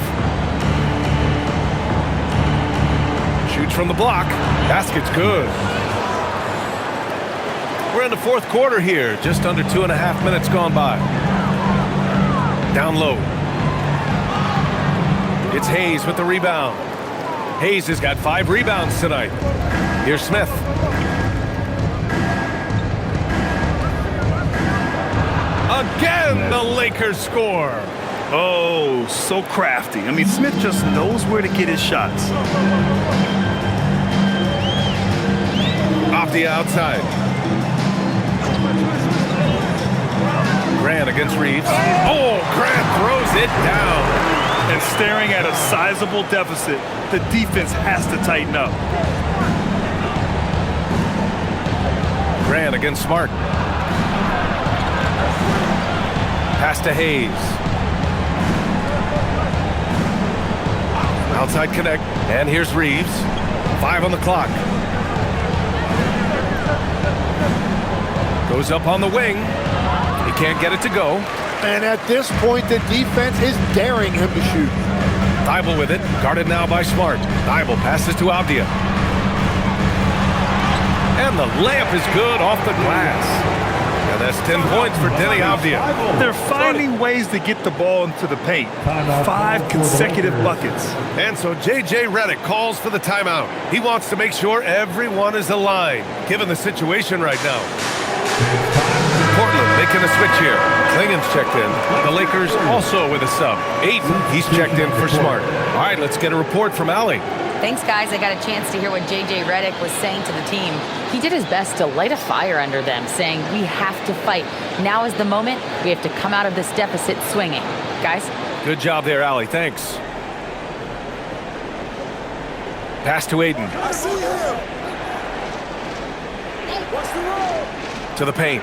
Shoots from the block. Basket's good. We're in the fourth quarter here. Just under 2.5 minutes gone by. Down low. It's Hayes with the rebound. Hayes has got 5 rebounds tonight. Here's Smith. Again, the Lakers score. Oh, so crafty. I mean, Smith just knows where to get his shots. Off the outside. Grant against Reeves. Oh, Grant throws it down. And staring at a sizable deficit, the defense has to tighten up. Grant against Smart. Pass to Hayes. Outside connect. And here's Reeves. 5 on the clock. Goes up on the wing. He can't get it to go. And at this point, the defense is daring him to shoot. Thibault with it. Guarded now by Smart. Thibault passes to Avdija. And the layup is good off the glass. And that's 10 points for Denny Avdija. They're finding ways to get the ball into the paint. 5 consecutive buckets. And so J.J. Redick calls for the timeout. He wants to make sure everyone is aligned, given the situation right now. Portland making a switch here. Klingen's checked in. The Lakers also with a sub. Ayton, he's checked in for Smart. All right, let's get a report from Allie. Thanks, guys. I got a chance to hear what J.J. Redick was saying to the team. He did his best to light a fire under them, saying, we have to fight. Now is the moment. We have to come out of this deficit swinging. Guys? Good job there, Allie. Thanks. Pass to Ayton. I see him. What's the roll? To the paint.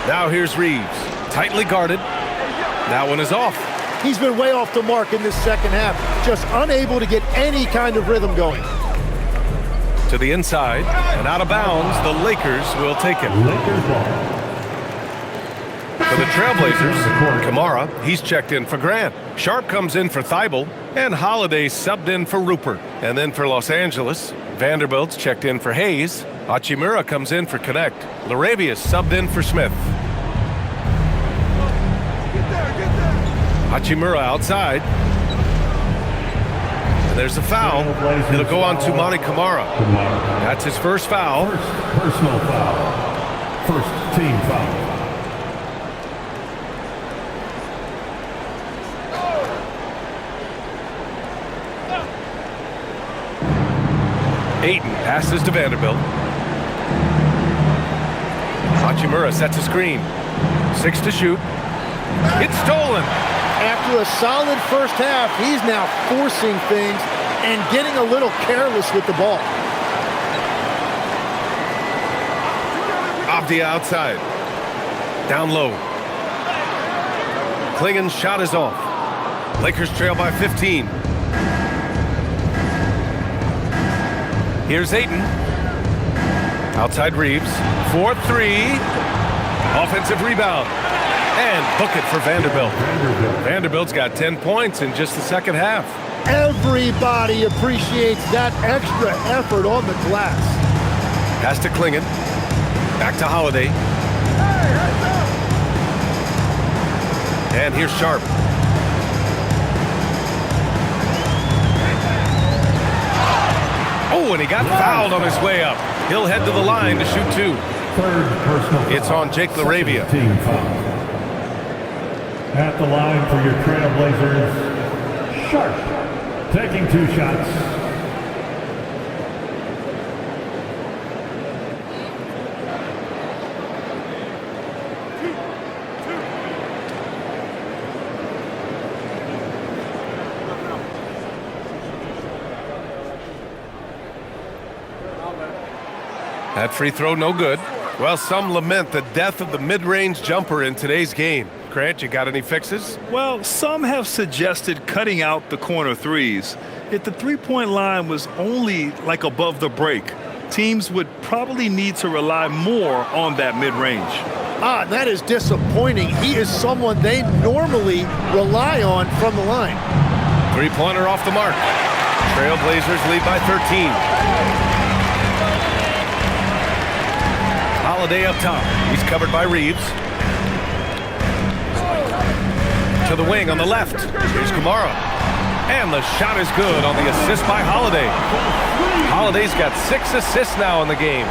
Now here's Reeves. Tightly guarded. That one is off. He's been way off the mark in this second half. Just unable to get any kind of rhythm going. To the inside and out of bounds. The Lakers will take it. For the Trailblazers, Kamara, he's checked in for Grant. Sharp comes in for Thibault. And Holiday subbed in for Rupert. And then for Los Angeles, Vanderbilt's checked in for Hayes. Hachimura comes in for Connect. Larabius subbed in for Smith. Hachimura outside. And there's a foul. It'll go on to Monty Kamara. That's his first foul. Personal foul. First team foul. Ayton passes to Vanderbilt. Hachimura sets a screen. 6 to shoot. It's stolen. After a solid first half, he's now forcing things and getting a little careless with the ball. Avdia outside. Down low. Klingen's shot is off. Lakers trail by 15. Here's Ayton. Outside Reeves. 4-3. Offensive rebound. And book it for Vanderbilt. Vanderbilt's got 10 points in just the second half. Everybody appreciates that extra effort on the glass. Pass to Klingen. Back to Holiday. And here's Sharp. Oh, and he got fouled on his way up. He'll head to the line to shoot 2. Third personal foul. It's on Jake LaRavia. Team foul. At the line for your Trailblazers, Sharp, taking 2 shots. That free throw no good. Well, some lament the death of the mid-range jumper in today's game. Grant, you got any fixes? Well, some have suggested cutting out the corner threes. If the three-point line was only like above the break, teams would probably need to rely more on that mid-range. That is disappointing. He is someone they normally rely on from the line. Three-pointer off the mark. Trailblazers lead by 13. Holiday up top. He's covered by Reeves. To the wing on the left. Here's Kamara. And the shot is good on the assist by Holiday. Holiday's got 6 assists now in the game.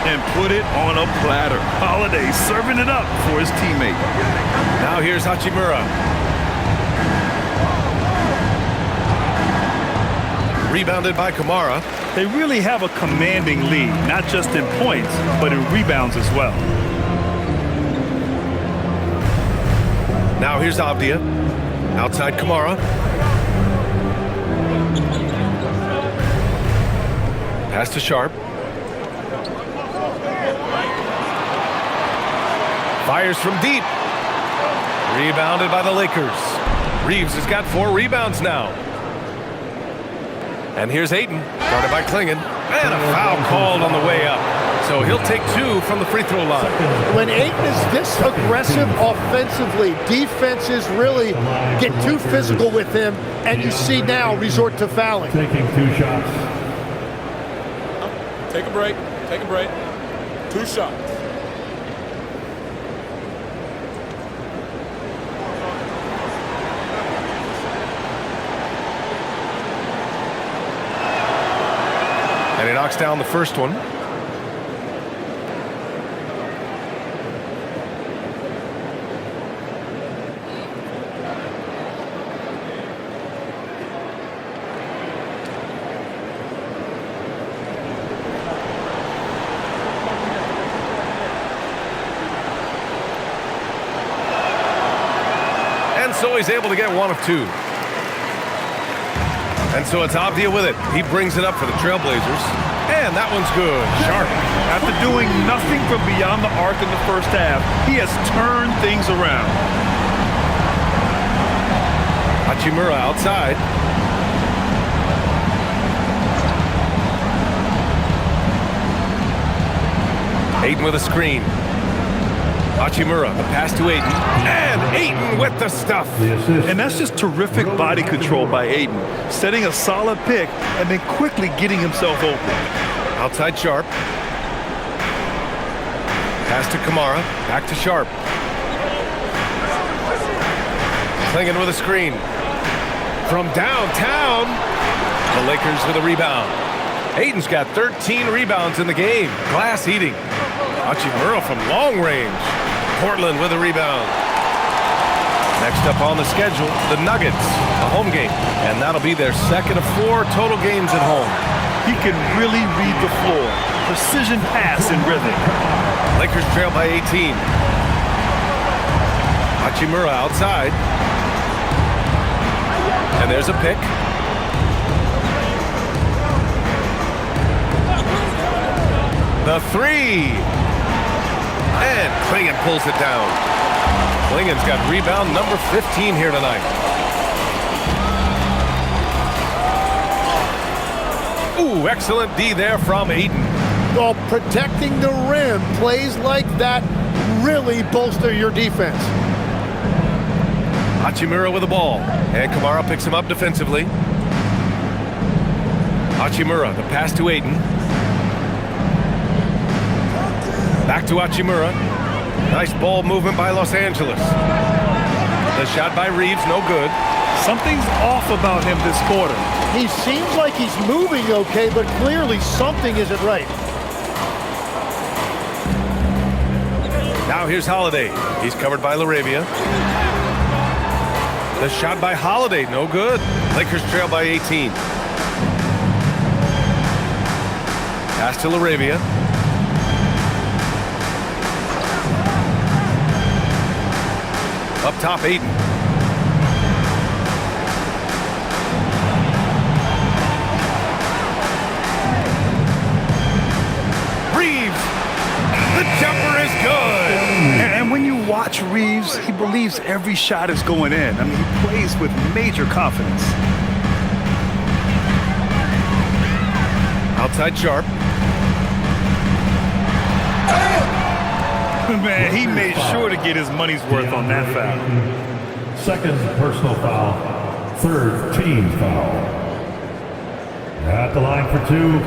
And put it on a platter. Holiday serving it up for his teammate. Now here's Hachimura. Rebounded by Kamara. They really have a commanding lead, not just in points, but in rebounds as well. Now here's Avdia. Outside Kamara. Pass to Sharp. Fires from deep. Rebounded by the Lakers. Reeves has got 4 rebounds now. And here's Ayton, guarded by Klingen. And a foul called on the way up. So he'll take 2 from the free throw line. When Ayton is this aggressive offensively, defenses really get too physical with him, and you see now resort to fouling. Taking 2 shots. Take a break. Take a break. 2 shots. And he knocks down the first one. And so he's able to get 1 of 2. And so it's Avdia with it. He brings it up for the Trailblazers. And that one's good. Sharp. After doing nothing from beyond the arc in the first half, he has turned things around. Hachimura outside. Ayton with a screen. Hachimura, a pass to Ayton. And Ayton with the stuff. And that's just terrific body control by Ayton, setting a solid pick and then quickly getting himself open. Outside Sharp. Pass to Kamara. Back to Sharp. Klingen with a screen. From downtown. The Lakers with a rebound. Ayton's got 13 rebounds in the game. Glass eating. Hachimura from long range. Portland with a rebound. Next up on the schedule, the Nuggets, a home game. And that'll be their second of 4 total games at home. He can really read the floor. Precision pass and rhythm. Lakers trail by 18. Hachimura outside. And there's a pick. The 3. And Klingon pulls it down. Klingon's got rebound number 15 here tonight. Ooh, excellent D there from Ayton. Well, protecting the rim, plays like that really bolster your defense. Hachimura with the ball. And Kamara picks him up defensively. Hachimura, the pass to Ayton. Back to Hachimura. Nice ball movement by Los Angeles. The shot by Reeves, no good. Something's off about him this quarter. He seems like he's moving okay, but clearly something isn't right. Now here's Holiday. He's covered by LaRavia. The shot by Holiday, no good. Lakers trail by 18. Pass to LaRavia. Up top, Ayton. Reeves, the jumper is good. And when you watch Reeves, he believes every shot is going in. I mean, he plays with major confidence. Outside Sharp. Man, he made sure to get his money's worth on that foul. Second personal foul. Third team foul. At the line for two,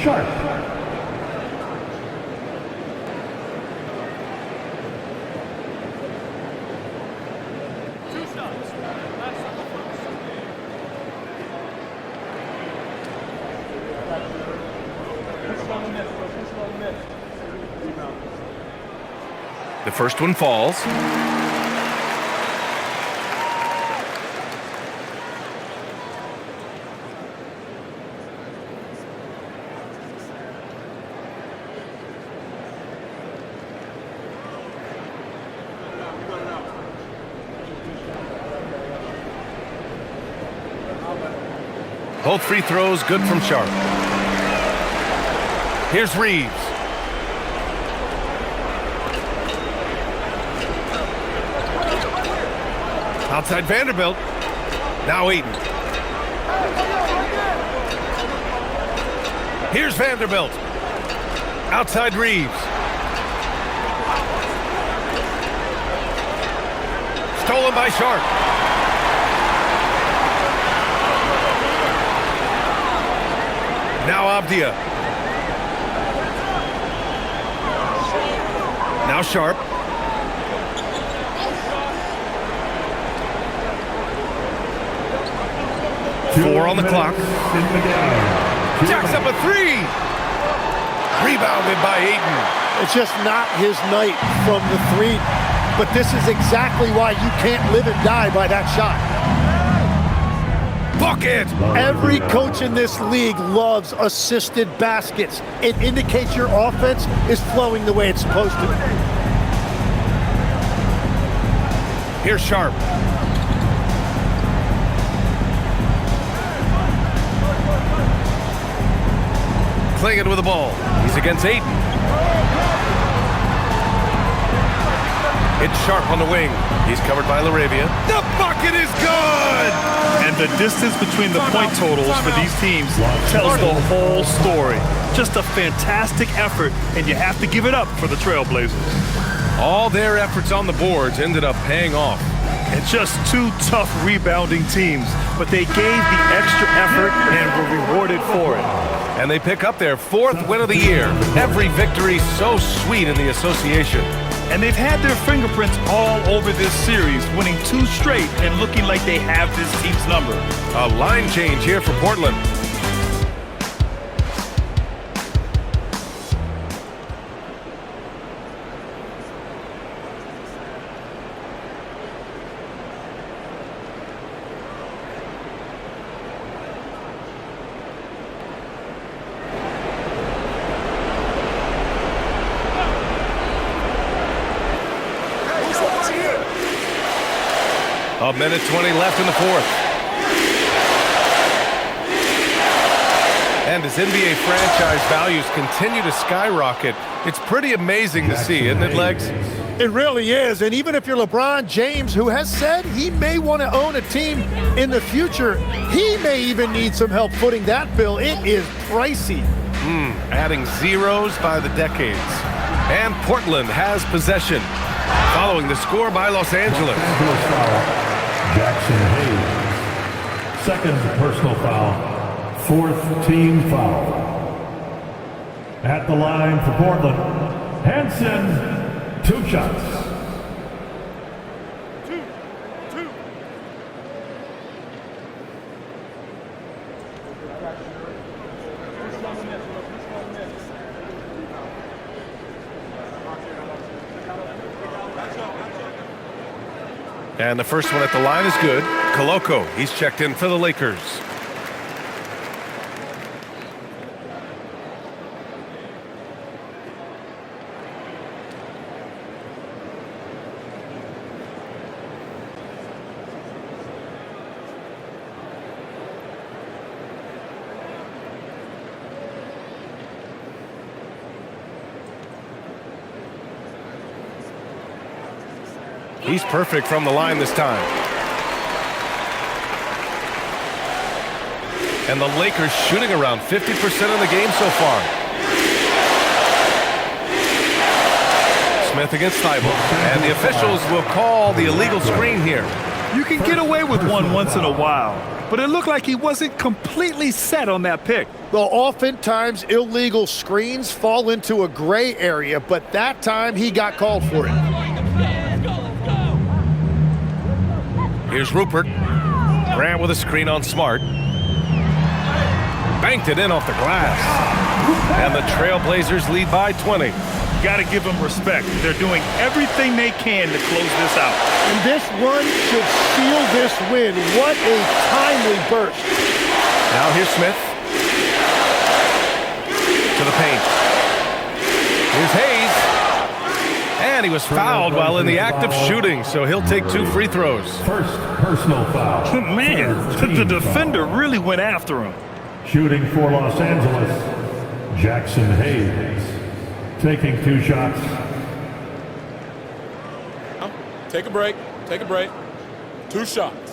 Sharp. The first one falls. Both free throws good from Sharp. Here's Reeves. Outside Vanderbilt. Now Ayton. Here's Vanderbilt. Outside Reeves. Stolen by Sharp. Now Avdia. Now Sharp. Four on the clock. Jacks up a three. Rebounded by Ayton. It's just not his night from the three, but this is exactly why you can't live and die by that shot. Bucket! Every coach in this league loves assisted baskets. It indicates your offense is flowing the way it's supposed to. Here's Sharp. Klingon with the ball. He's against Ayton. It's Sharp on the wing. He's covered by LaRavia. The bucket is good! And the distance between the point totals for these teams tells the whole story. Just a fantastic effort, and you have to give it up for the Trailblazers. All their efforts on the boards ended up paying off. And just two tough rebounding teams, but they gave the extra effort and were rewarded for it. And they pick up their fourth win of the year. Every victory so sweet in the association. And they've had their fingerprints all over this series, winning two straight and looking like they have this team's number. A line change here for Portland. A minute 20 left in the fourth. And as NBA franchise values continue to skyrocket, it's pretty amazing to see, isn't it, Legs? It really is, and even if you're LeBron James, who has said he may want to own a team in the future, he may even need some help footing that bill. It is pricey. Adding zeros by the decades. And Portland has possession, following the score by Los Angeles. Jackson Hayes. Second personal foul. Fourth team foul. At the line for Portland, Hansen, 2 shots. And the first one at the line is good. Koloko, he's checked in for the Lakers. He's perfect from the line this time. And the Lakers shooting around 50% in the game so far. Smith against Thibault. And the officials will call the illegal screen here. You can get away with one once in a while, but it looked like he wasn't completely set on that pick. Well, oftentimes illegal screens fall into a gray area, but that time he got called for it. Here's Rupert. Grant with a screen on Smart. Banked it in off the glass. And the Trailblazers lead by 20. Got to give them respect. They're doing everything they can to close this out. And this run should seal this win. What a timely burst. Now here's Smith. To the paint. Here's Hayes. And he was fouled while in the act of shooting, so he'll take 2 free throws. First personal foul. Man, the defender really went after him. Shooting for Los Angeles, Jackson Hayes. Taking 2 shots. Take a break. Take a break. 2 shots.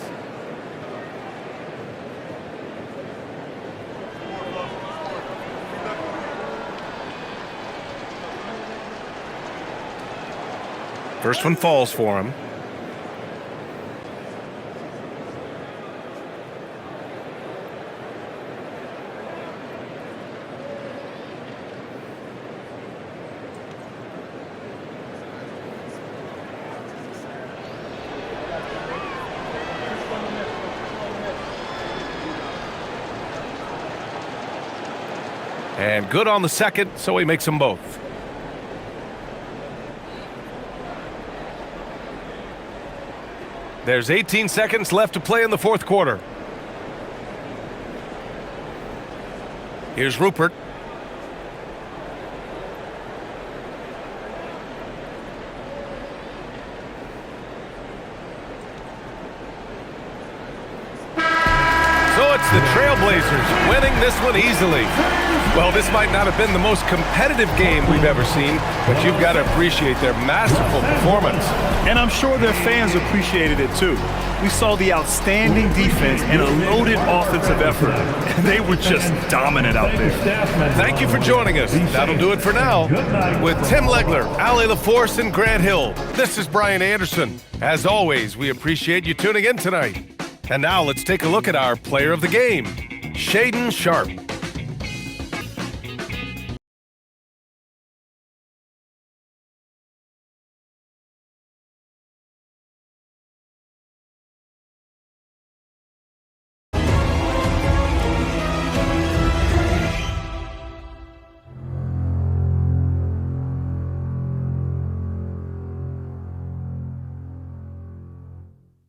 First one falls for him. And good on the second, so he makes them both. There's 18 seconds left to play in the fourth quarter. Here's Rupert. So it's the Trailblazers winning this one easily. Well, this might not have been the most competitive game we've ever seen, but you've got to appreciate their masterful performance. And I'm sure their fans appreciated it too. We saw the outstanding defense and a loaded offensive effort. They were just dominant out there. Thank you for joining us. That'll do it for now. With Tim Legler, Ali LaForce, and Grant Hill, this is Brian Anderson. As always, we appreciate you tuning in tonight. And now let's take a look at our player of the game, Shaedon Sharpe.